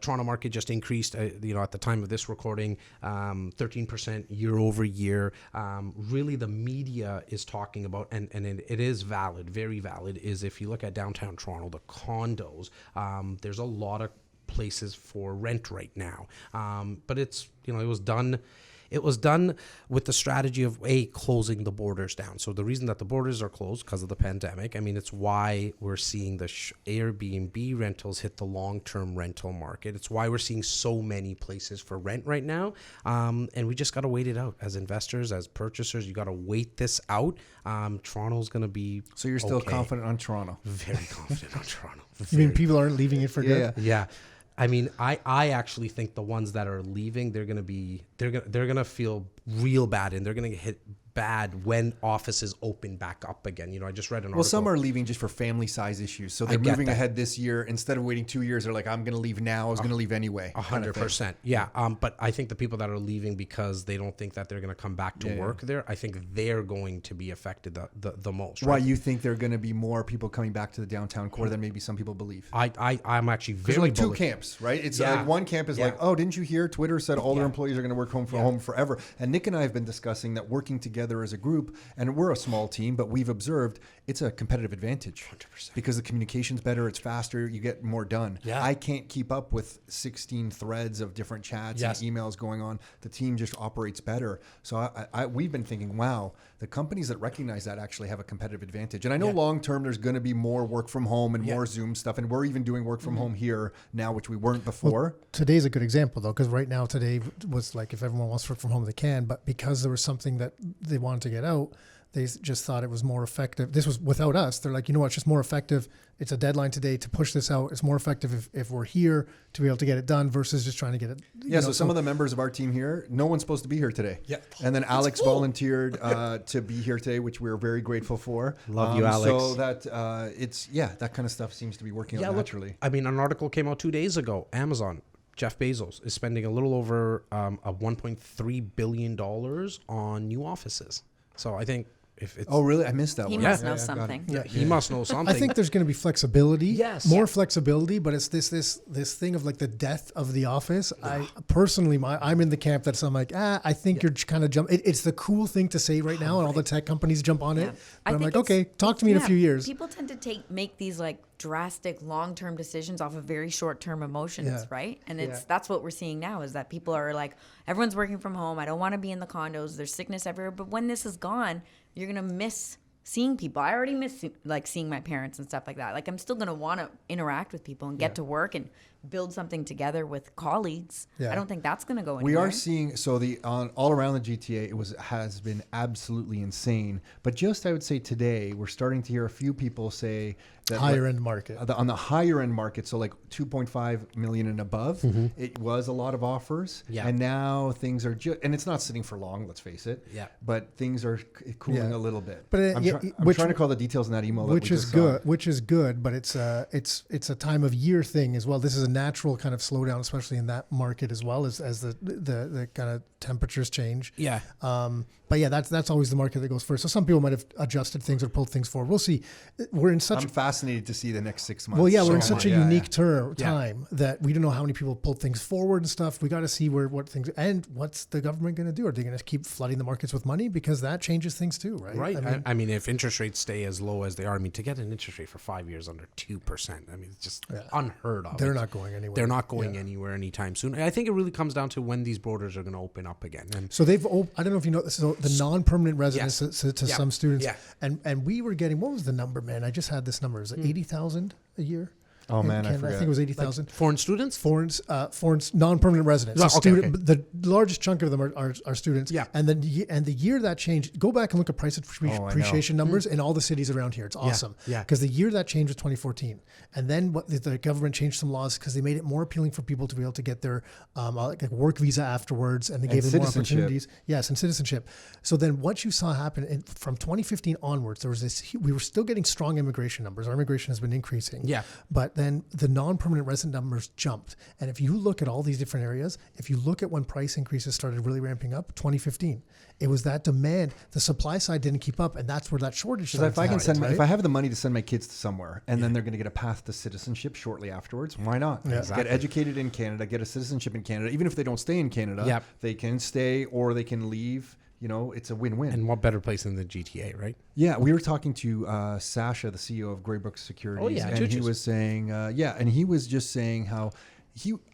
Toronto market just increased, at the time of this recording, 13% year over year. Really, the media is talking about, and it is valid, very valid, is if you look at downtown Toronto, the condos, there's a lot of places for rent right now. But it's, it was done with the strategy of closing the borders down. So the reason that the borders are closed because of the pandemic, I mean, it's why we're seeing the Airbnb rentals hit the long-term rental market. It's why we're seeing so many places for rent right now. And we just got to wait it out as investors, as purchasers. You got to wait this out. Toronto's going to be So you're still confident on Toronto? Very confident on Toronto. You mean people aren't leaving it for good? Yeah. I mean, I actually think the ones that are leaving, they're gonna feel real bad, and they're gonna get hit bad when offices open back up again. I just read an article. Well, some are leaving just for family size issues. So they're moving ahead this year. Instead of waiting 2 years, they're like, I'm going to leave now. I was going to leave anyway. 100%. Yeah. But I think the people that are leaving because they don't think that they're going to come back to work there, I think they're going to be affected the most. Right? Why you think there are going to be more people coming back to the downtown core than maybe some people believe? I'm actually very like two bullish. camps, right? It's like one camp is like, oh, didn't you hear? Twitter said all their employees are going to work from home forever. And Nick and I have been discussing that working together as a group, and we're a small team, but we've observed it's a competitive advantage 100%. Because the communication's better, it's faster, you get more done. Yeah. I can't keep up with 16 threads of different chats and emails going on. The team just operates better. So we've been thinking, wow, the companies that recognize that actually have a competitive advantage. And I know long term there's going to be more work from home and more Zoom stuff, and we're even doing work from home here now, which we weren't before. Well, today's a good example though, because right now today was like if everyone wants to work from home they can, but because there was something that they wanted to get out, They just thought it was more effective. This was without us. They're like, you know what? It's just more effective. It's a deadline today to push this out. It's more effective if we're here to be able to get it done versus just trying to get it. Yeah. So some of the members of our team here, no one's supposed to be here today. Yeah. And then Alex volunteered to be here today, which we're very grateful for. Love you, Alex. So that that kind of stuff seems to be working out naturally. Look, I mean, an article came out 2 days ago. Amazon, Jeff Bezos is spending a little over a $1.3 billion on new offices. So I think if it's... Oh, really? I missed that He one. must know something. Yeah, he must know something. I think there's going to be flexibility. Yes. More flexibility, but it's this thing of like the death of the office. I personally, I'm in the camp that's I'm like, I think you're kind of it's the cool thing to say right now, and all the tech companies jump on it. But I'm like, okay, talk to me in a few years. People tend to make these like drastic long-term decisions off of very short-term emotions, right? And that's what we're seeing now is that people are like, everyone's working from home. I don't want to be in the condos. There's sickness everywhere. But when this is gone, you're going to miss seeing people. I already miss like seeing my parents and stuff like that. Like I'm still going to want to interact with people and get to work and build something together with colleagues. Yeah. I don't think that's going to go anywhere. We are seeing all around the GTA has been absolutely insane. But just I would say today we're starting to hear a few people say that Higher end market. on the higher end market, so like 2.5 million and above, it was a lot of offers. Yeah. And now things are and it's not sitting for long, let's face it. Yeah. But things are cooling a little bit. But I'm trying to call the details in that email, which is good. Which is good, but it's a time of year thing as well. This is a natural kind of slowdown, especially in that market as well as the kind of temperatures change. Yeah. But yeah, that's always the market that goes first. So some people might have adjusted things or pulled things forward. We'll see. We're in such. I'm fascinated to see the next 6 months. Well, yeah, we're in such a unique Yeah. time that we don't know how many people pulled things forward and stuff. We got to see what things and what's the government going to do? Are they going to keep flooding the markets with money because that changes things too, right? Right. I mean, if interest rates stay as low as they are, I mean, to get an interest rate for 5 years under 2%, I mean, it's just unheard of. They're not going anywhere. They're not going anywhere anytime soon. I think it really comes down to when these borders are going to open up again. And so I don't know if you know this, so the non-permanent residents to some students, and we were getting, what was the number, man? I just had this number. Is it 80,000 a year? Oh man, I forgot. I think it was 80,000. foreign students? Foreign non-permanent residents. Oh, So okay. The largest chunk of them are students. Yeah. And then the year that changed, go back and look at price appreciation numbers in all the cities around here. It's awesome. Yeah. Because the year that changed was 2014, and then what the government changed some laws because they made it more appealing for people to be able to get their like work visa afterwards, and they gave them more opportunities. Yes, and citizenship. So then what you saw happen from 2015 onwards, there was we were still getting strong immigration numbers. Our immigration has been increasing. Yeah. But then the non-permanent resident numbers jumped. And if you look at all these different areas, if you look at when price increases started really ramping up, 2015, it was that demand. The supply side didn't keep up, and that's where that shortage started. If I can if I have the money to send my kids to somewhere, and then they're going to get a path to citizenship shortly afterwards, why not? Yeah. Exactly. Get educated in Canada, get a citizenship in Canada. Even if they don't stay in Canada, they can stay or they can leave. You know, it's a win-win. And what better place than the GTA, right? Yeah, we were talking to Sasha, the CEO of Greybrook Securities, Oh, yeah, and he was saying, and he was just saying how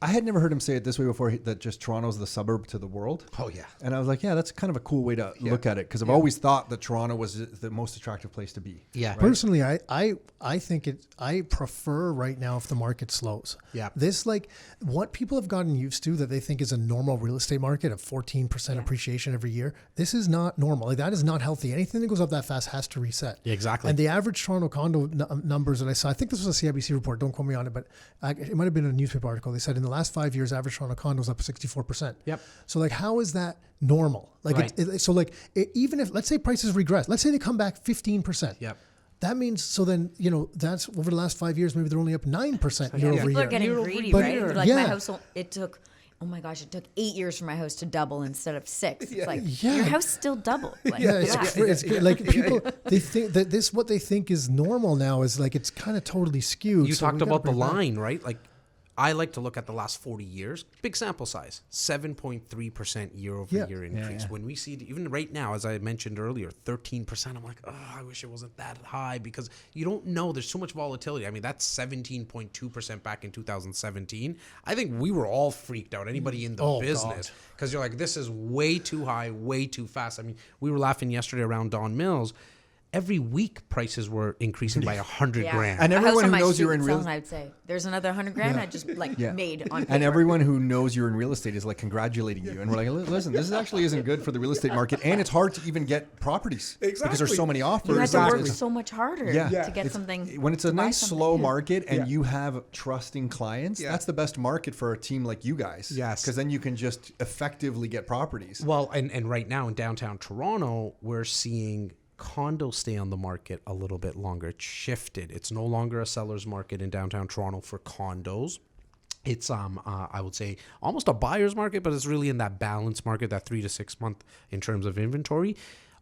I had never heard him say it this way before, that just Toronto's the suburb to the world. Oh, yeah. And I was like, yeah, that's kind of a cool way to look at it, because I've always thought that Toronto was the most attractive place to be. Yeah. Right? Personally, I think I prefer right now if the market slows. Yeah. This, like, what people have gotten used to that they think is a normal real estate market of 14% appreciation every year. This is not normal. Like, that is not healthy. Anything that goes up that fast has to reset. Yeah, exactly. And the average Toronto condo numbers that I saw, I think this was a CIBC report, don't quote me on it, but it might have been a newspaper article. They said in the last 5 years, average Toronto condos up 64%. Yep. So like, how is that normal? Like, Right. Even if, let's say prices regress, let's say they come back 15%. Yep. That means, so then, that's over the last 5 years, maybe they're only up 9% year over People year. are getting Year over greedy, year. right? They're like, my Yeah. house, it took 8 years for my house to double instead of 6. It's like, Yeah. your house still doubled. Like, Yeah, it's like people, they think that what they think is normal now is like, it's kind of totally skewed. You So talked we gotta about the bring back- line, right? Like, I like to look at the last 40 years. Big sample size, 7.3% year over year increase. When we see, even right now, as I mentioned earlier, 13%, I'm like, oh, I wish it wasn't that high, because you don't know. There's so much volatility. I mean, that's 17.2% back in 2017. I think we were all freaked out, anybody in the business, because you're like, this is way too high, way too fast. I mean, we were laughing yesterday around Don Mills. every week prices were increasing by 100 grand. And A house everyone on who my knows street you're in selling, real, I'd say there's another 100 grand I just made on paper. and everyone who knows you're in real estate is like congratulating you, and we're like, listen, this actually isn't good for the real estate market, and it's hard to even get properties because there's so many offers. You had to Exactly. work so much harder Yeah. to get something. When it's a to buy nice something. slow market and you have trusting clients, Yeah. that's the best market for a team like you guys. Yes. Because then you can just effectively get properties. Well, and right now in downtown Toronto, we're seeing condos stay on the market a little bit longer. It's shifted. It's no longer a seller's market in downtown Toronto for condos. It's I would say almost a buyer's market, but it's really in that balance market, that 3 to 6 month in terms of inventory.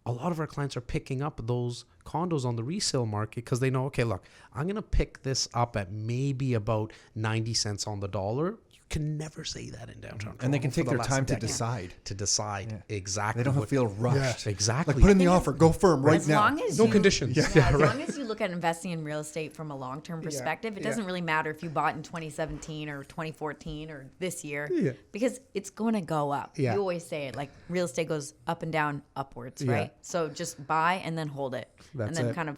A lot of our clients are picking up those condos on the resale market because they know, okay, look, I'm going to pick this up at maybe about 90 cents on the dollar. You can never say that in downtown Toronto. And they can for take the their last time to decade. decide. To decide exactly. They don't what- feel rushed. Exactly. Like, put in the offer, go firm right As now. long as No you, conditions. As long as you look at investing in real estate from a long-term perspective, it doesn't really matter if you bought in 2017 or 2014 or this year, because it's going to go up. Yeah. You always say it, like real estate goes up and down, upwards, right? So just buy and then hold it, That's and then it. kind of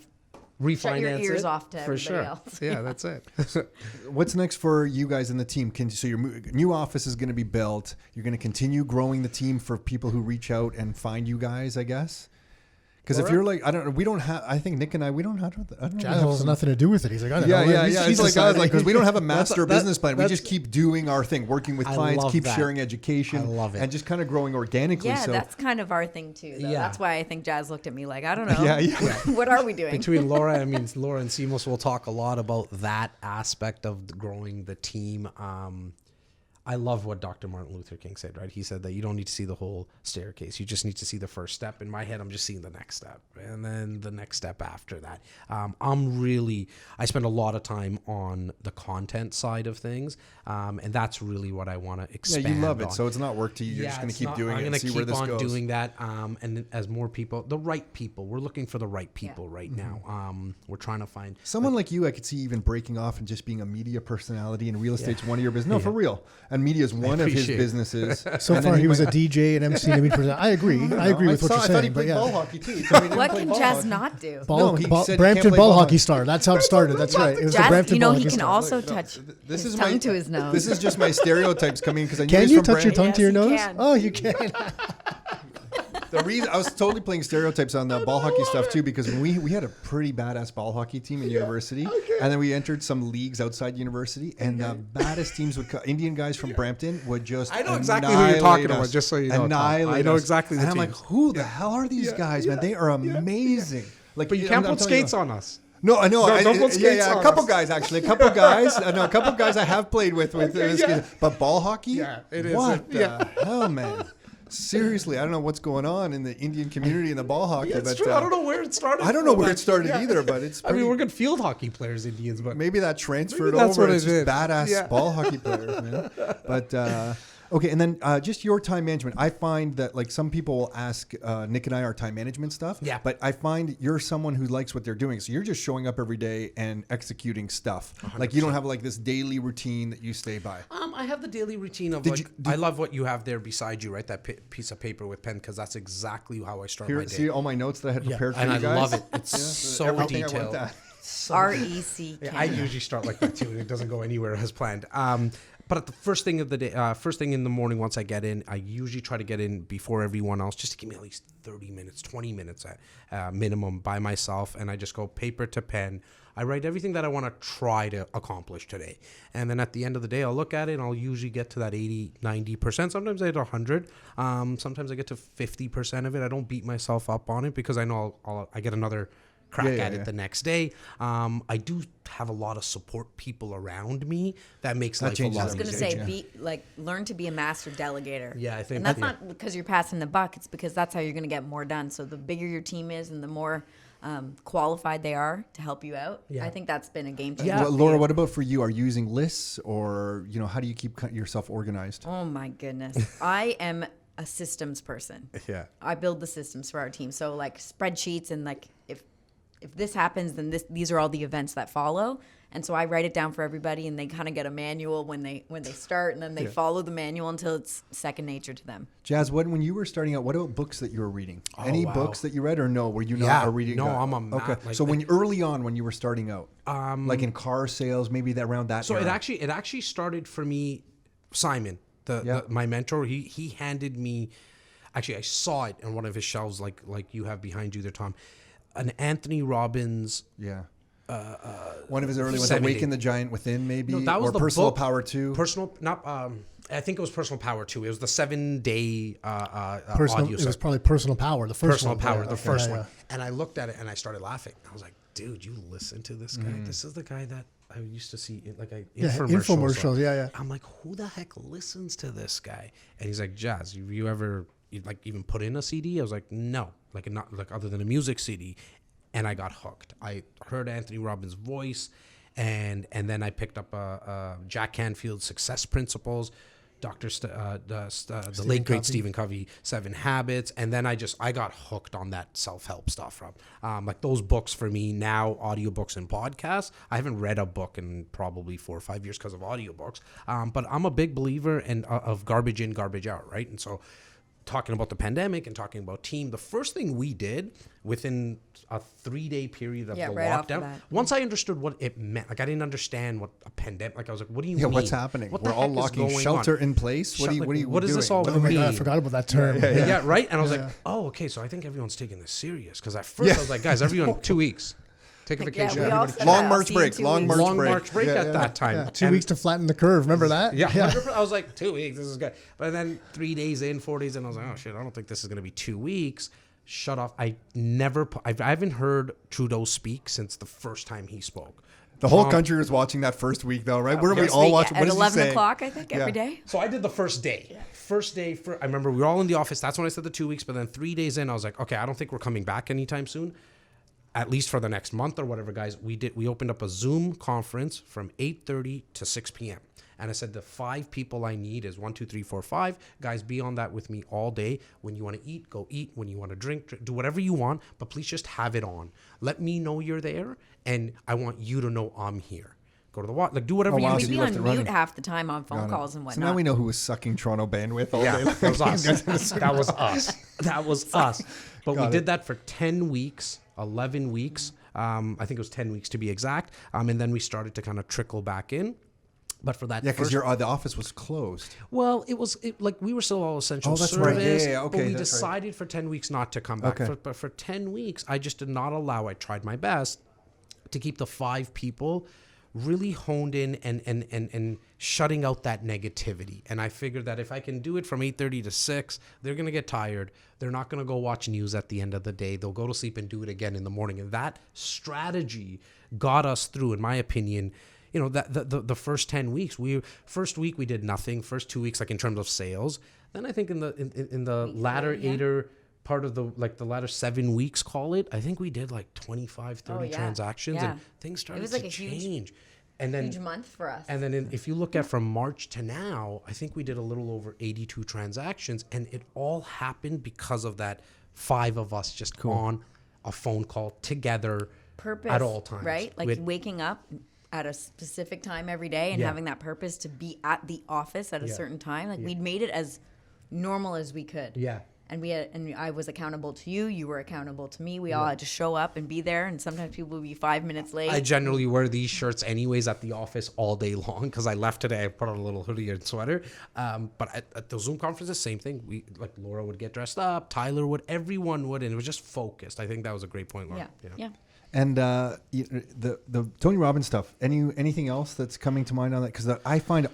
Refinance shut your ears it, off to for everybody sure. else. Yeah, that's it. What's next for you guys in the team? So your new office is going to be built. You're going to continue growing the team for people who reach out and find you guys, I guess. Because if you're like, I don't know, we don't have, I think Nick and I, we don't have, I don't know. Jazz has nothing to do with it. He's like, I don't know. Yeah. He's It's like, deciding. because we don't have a master that- business plan. We that's- just keep doing our thing, working with I clients, love keep that. sharing education. I love it. And just kind of growing organically. Yeah, so that's kind of our thing too. Though. Yeah. That's why I think Jazz looked at me like, I don't know. Yeah. What are we doing? Between Laura and Seamless will talk a lot about that aspect of growing the team. I love what Dr. Martin Luther King said, right? He said that you don't need to see the whole staircase. You just need to see the first step. In my head, I'm just seeing the next step and then the next step after that. I spend a lot of time on the content side of things. And that's really what I want to expand Yeah, you love it. on. So it's not work to you. You're just going to keep doing it and see where this I'm goes. going to keep on doing that. And then as more people, the right people, we're looking for the right people right now. We're trying to find Someone like you, I could see even breaking off and just being a media personality, and real estate's one of your business. No, for real. And media is one of his appreciate it. businesses. So And far, then he was a might- DJ and MC. I mean, I agree. I agree with what you're I thought he saying. But played ball yeah, hockey too. He told me he What didn't play can ball Jazz hockey. not do? No, he said he can't Brampton play ball ball hockey hockey. star. That's how it started. That's right. It was the Jazz, Brampton you know, ball he hockey can star. also touch This his is tongue my to his nose. This is just my stereotypes coming because I knew Can he's you from touch your Brampton. tongue to your Yes, he nose? can. Oh, you can. The reason I was totally playing stereotypes on the ball hockey stuff too, because when we had a pretty badass ball hockey team in university, and then we entered some leagues outside university, and the baddest teams would Indian guys from Brampton would just I know exactly who you're talking annihilate about, us. just so you know, Tom. Annihilate I know us. exactly the And I'm like, teams. who the hell are these guys, man? They are amazing. Like, But you can't put skates on us. No, I know. No, don't put skates a on couple us. guys actually. A couple guys. I know a couple guys I have played with skates. But ball hockey? Yeah, it is. What the hell, man? Seriously, I don't know what's going on in the Indian community in the ball hockey. It's but true. I don't know where it started. I don't know from, where it actually. started either, but it's. I mean, pretty- we're good field hockey players, Indians, but maybe that transferred Maybe that's over. what It's it just is. badass Yeah. ball hockey players, man. But okay, and then just your time management. I find that like some people will ask Nick and I our time management stuff. Yeah. But I find you're someone who likes what they're doing, so you're just showing up every day and executing stuff. 100%. Like you don't have like this daily routine that you stay by. I have the daily routine of Did I love what you have there beside you, right? That piece of paper with pen, because that's exactly how I start my Here, day. see all my notes that I had prepared for And you I guys. love it. It's so Everything I want detailed. that. REC. Yeah, I usually start like that too, and it doesn't go anywhere as planned. But at the first thing of the day, first thing in the morning, once I get in, I usually try to get in before everyone else, just to give me at least 30 minutes, 20 minutes at minimum by myself. And I just go paper to pen. I write everything that I want to try to accomplish today. And then at the end of the day, I'll look at it and I'll usually get to that 80, 90%. Sometimes I hit 100. Sometimes I get to 50% of it. I don't beat myself up on it because I know I get another crack at it the next day. I do have a lot of support people around me that makes life a changes lot I was easier. going to say, learn to be a master delegator. Yeah, I think And that's yeah. not because you're passing the buck. It's because that's how you're going to get more done. So the bigger your team is and the more qualified they are to help you out, Yeah. I think that's been a game changer. Yeah. Well, Laura, what about for you? Are you using lists, or how do you keep yourself organized? Oh my goodness. I am a systems person. Yeah. I build the systems for our team. So like spreadsheets and like if this happens, then these are all the events that follow. And so I write it down for everybody, and they kind of get a manual when they start, and then they follow the manual until it's second nature to them. Jazz, when you were starting out, what about books that you were reading? Any wow. books that you read, or no? Were you not a reading no, guy? I'm a okay. like, So when early on, when you were starting out, like in car sales, maybe that around that. So era. it actually started for me. Simon, my mentor, he handed me. Actually, I saw it on one of his shelves, like you have behind you there, Tom. An Anthony Robbins. Yeah. One of his early ones, 70. Awaken the Giant Within, maybe, No, that was or the Personal book, Power 2. I think it was Personal Power 2. It was the 7-day Personal, audio it set. was probably Personal Power, the first Personal one. Power, Yeah, the okay. first Yeah, one. And I looked at it and I started laughing. I was like, dude, you listen to this guy? This is the guy that I used to see in infomercials. Yeah. I'm like, who the heck listens to this guy? And he's like, Jazz, you ever like even put in a CD? I was like, no, not like other than a music CD. And I got hooked. I heard Anthony Robbins' voice, and then I picked up Jack Canfield's Success Principles, the late great Stephen Covey, 7 Habits, and then I got hooked on that self-help stuff. Like those books for me now, audiobooks and podcasts. I haven't read a book in probably 4 or 5 years because of audiobooks, but I'm a big believer of garbage in, garbage out, right? And so, talking about the pandemic and talking about team, the first thing we did within a 3-day period of the right off the lockdown, bat. once I understood what it meant, like I didn't understand what a pandemic, like I was like, what do you mean? What's happening? What the We're all heck is locking going shelter on? in place. What does this doing? all Oh my mean? God, I forgot about that term. Yeah, right? And I was like, oh, okay, so I think everyone's taking this serious. Because at first I was like, guys, everyone, 2 weeks. Take a vacation. we all Everybody said Long that. March I'll see you in break, 2 long weeks. March long break. March break at that time. Yeah, 2 And- weeks to flatten the curve. Remember that? Yeah, 100%. I was like, 2 weeks, this is good. But then 3 days in, 4 days in, I was like, oh shit, I don't think this is going to be 2 weeks. Shut off. I haven't heard Trudeau speak since the first time he spoke. The whole country was watching that first week, though, right? Weren't we First all week watching? at What is he 11 saying? o'clock, I think, every day. So I did the first day. First day, I remember we were all in the office. That's when I said the 2 weeks. But then 3 days in, I was like, okay, I don't think we're coming back anytime soon. At least for the next month or whatever, guys. We opened up a Zoom conference from 8:30 to 6 p.m. And I said the 5 people I need is 1, 2, 3, 4, 5. Guys, be on that with me all day. When you want to eat, go eat. When you want to drink, do whatever you want. But please just have it on. Let me know you're there, and I want you to know I'm here. Go to the water, do whatever you wow, need. so We'd you be left on it running. mute half the time on phone calls and So whatnot. now we know who was sucking Toronto bandwidth all Yeah, day. that was us. That was us. That was us. But we did that for 10 weeks, 11 weeks. I think it was 10 weeks to be exact. And then we started to kind of trickle back in. But for that, Yeah, because the office was closed. well, like we were still all essential that's service. right. Yeah, okay, But we that's right. decided for 10 weeks not to come back. Okay. But for 10 weeks, I just did not allow. I tried my best to keep the 5 people really honed in and shutting out that negativity. And I figured that if I can do it from 8:30 to 6, they're going to get tired. They're not going to go watch news at the end of the day. They'll go to sleep and do it again in the morning. And that strategy got us through, in my opinion. You know, that the first 10 weeks, first week we did nothing. First 2 weeks, like in terms of sales. Then I think in the latter 8 or part of the latter 7 weeks, call it, I think we did like 25, 30 transactions, Yeah. and things started was like to a huge- change. And then Huge month for us. and then if you look at from March to now, I think we did a little over 82 transactions, and it all happened because of that 5 of us just on a phone call together Purpose at all times. right? Like waking up at a specific time every day and Yeah. having that purpose to be at the office at a certain time. Like we'd made it as normal as we could. Yeah. And I was accountable to you. You were accountable to me. We all had to show up and be there. And sometimes people would be 5 minutes late. I generally wear these shirts anyways at the office all day long because I left today. I put on a little hoodie and sweater. But at the Zoom conferences, same thing. Like Laura would get dressed up, Tyler would, everyone would, and it was just focused. I think that was a great point, Laura. Yeah. And the Tony Robbins stuff. Anything else that's coming to mind on that? Because I find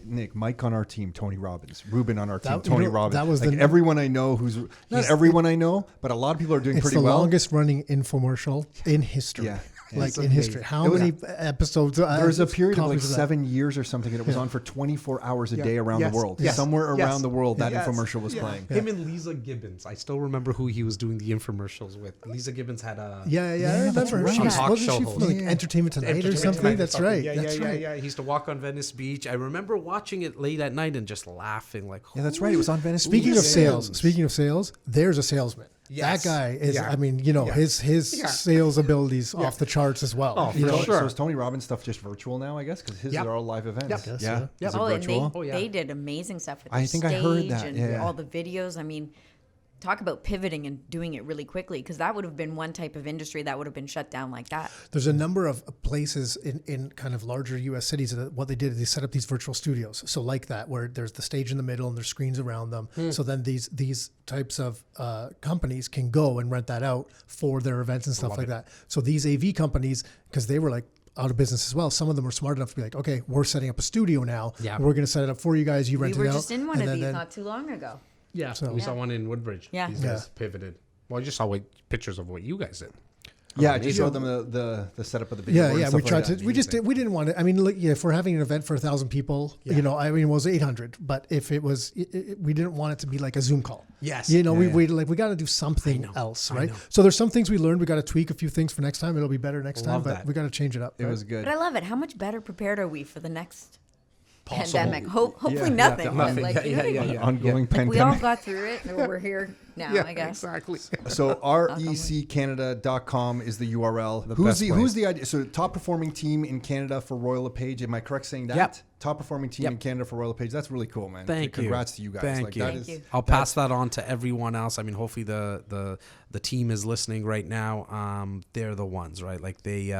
Nick, Mike on our team, Tony Robbins, Ruben on our team, Tony Robbins. that was like everyone I know who's not everyone I know, but a lot of people are doing It's pretty the well. longest running infomercial in history. Yeah. Like It's in history. How It was- many episodes? There was a period of like copies that? 7 years or something, and it was on for 24 hours a day around Yes. the world. Yes. Somewhere Yes. around the world, that Yes. infomercial was playing. Him and Lisa Gibbons. I still remember who he was doing the infomercials with. Lisa Gibbons had a Yeah, I remember. right. She was, Talk wasn't show she host. from like Entertainment Tonight or Entertainment something? Tonight or That's something. right. Yeah, That's right. yeah. He used to walk on Venice Beach. I remember watching it late at night and just laughing like, Yeah, that's right. It was on Venice. Speaking Beach. of sales, there's a salesman. Yes. That guy is, Yeah. I mean, you know, Yeah. his sales abilities off the charts as well. Oh, you know? So is Tony Robbins stuff just virtual now, I guess? Because his Yep. are all live events. Yep. Yes, Yeah. yeah. Is it Oh, and virtual? they did amazing stuff with I their think I stage heard that, and yeah. all the videos. I mean, talk about pivoting and doing it really quickly, because that would have been one type of industry that would have been shut down like that. There's a number of places in kind of larger U.S. cities that what they did is they set up these virtual studios. So like that, where there's the stage in the middle and there's screens around them. So then these types of companies can go and rent that out for their events and stuff like that. So these AV companies, because they were like out of business as well, some of them were smart enough to be like, okay, we're setting up a studio now. Yeah. We're going to set it up for you guys. You We rent were it out. just in one and of these then- not too long ago. Yeah, So- we saw one in Woodbridge. Yeah. These guys pivoted. Well, I just saw pictures of what you guys did. Yeah, I just showed them the setup of the big Yeah, board and yeah. stuff We tried like to. We just did. We didn't want to. I mean, like, yeah, if we're having an event for 1,000 people, you know, I mean, it was 800. But if it was, we didn't want it to be like a Zoom call. Yes. You know, Yeah, we got to do something know, else, I right? know. So there's some things we learned. We got to tweak a few things for next time. It'll be better next time, Love but that. we got to change it up. It right? was good. But I love it. How much better prepared are we for the next Possible. pandemic? Hopefully Yeah, nothing. yeah, but nothing. like, Yeah, you know what I yeah, mean? yeah. Ongoing Like, we all pandemic. got through it, and we're here now, I guess. exactly. So reccanada.com is the URL. Who's the idea? So top performing team in Canada for Royal LePage. Am I correct saying that? Yep. Top performing team in Canada for Royal LePage. That's really cool, man. Thank you. Congrats to you guys. Thank you. That Thank is- you. I'll pass that on to everyone else. I mean, hopefully the team is listening right now. They're the ones, right? Like they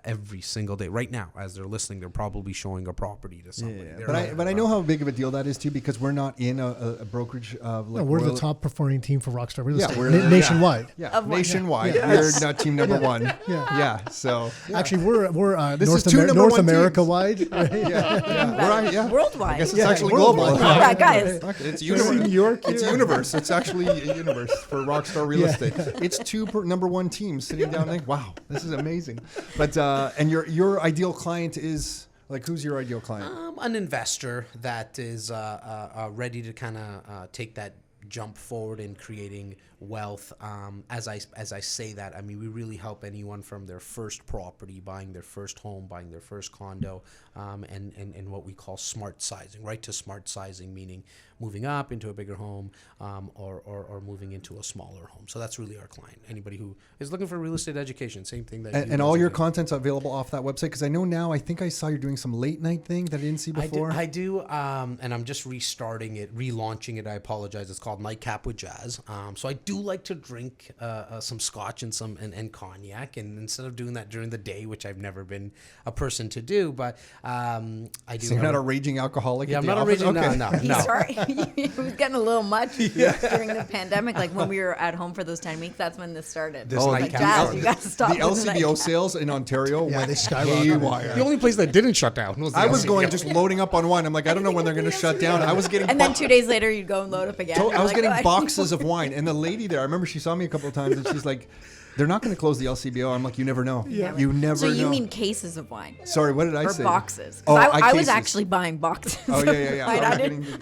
every single day right now as they're listening, they're probably showing a property to somebody. Yeah. But I know how big of a deal that is too, because we're not in a brokerage of like No, we're Royal- the top performing team for Rockstar Real Yeah, Estate we're- nationwide. Yeah, Of what? nationwide. Yeah. We're not team number one. Yeah. So Actually, we're This North, is two number North one America teams. wide. yeah. Worldwide. I guess it's Yeah, actually worldwide. global. All right, guys. Okay, it's universe. It's universe. It's actually a universe for Rockstar Real Estate. It's two number one teams sitting down there. Wow, this is amazing. But and your ideal client is like, who's your ideal client? An investor that is ready to kind of take that jump forward in creating wealth. As I say that, I mean, we really help anyone from their first property, buying their first home, buying their first condo, and what we call smart sizing, right? To smart sizing, meaning moving up into a bigger home, or moving into a smaller home. So that's really our client. Anybody who is looking for real estate education, same thing that. And all your content's available off that website, because I know now. I think I saw you're doing some late night thing that I didn't see before. I do, and I'm just restarting it, relaunching it. I apologize. It's called Nightcap with Jazz. So I do like to drink some scotch and some and cognac, and instead of doing that during the day, which I've never been a person to do, but I do. So you're not a raging alcoholic. Yeah, at I'm the not a office? raging. Okay. No. He's sorry. It was getting a little much during the pandemic. Like when we were at home for those 10 weeks, that's when this started. This Like, nightcap. Jazz, you got to stop. The with LCBO nightcap. sales in Ontario Yeah, went they skyrocketed. haywire. The only place that didn't shut down was the I was LCBO. going just loading up on wine. I'm like, I don't know when they're going to shut down. I was getting And then 2 days later, you'd go and load up again. I You're was like, getting "Oh, I- boxes of wine, and the lady there, I remember she saw me a couple of times, and she's like, "They're not going to close the LCBO." I'm like, "You never know. Yeah. You never So know." you mean cases of wine? Sorry, what did I Or say? boxes? 'Cause Oh, I was cases. actually buying boxes. Oh yeah. Right,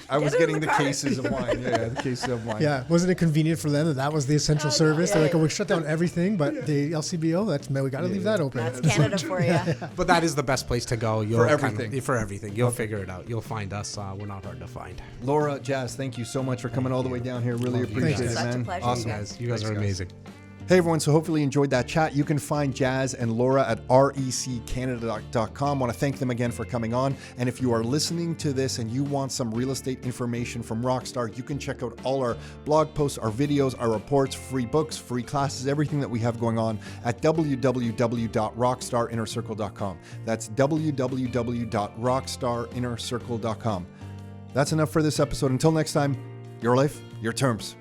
I was Get getting in the the cart. cases of wine. Yeah, the cases of wine. Yeah, wasn't it convenient for them that was the essential service? They're like, oh, we shut down everything, but the LCBO, we got to leave that open. That's Canada for you. But that is the best place to go. You'll For everything. for everything. You'll figure it out. You'll find us. We're not hard to find. Laura, Jazz, thank you so much for coming all the way down here. Really Love you appreciate guys. it, Such a man. pleasure, Awesome. you guys. You guys Thanks, are amazing. Hey everyone, so hopefully you enjoyed that chat. You can find Jazz and Laura at reccanada.com. Want to thank them again for coming on. And if you are listening to this and you want some real estate information from Rockstar, you can check out all our blog posts, our videos, our reports, free books, free classes, everything that we have going on at www.rockstarinnercircle.com. That's www.rockstarinnercircle.com. That's enough for this episode. Until next time, your life, your terms.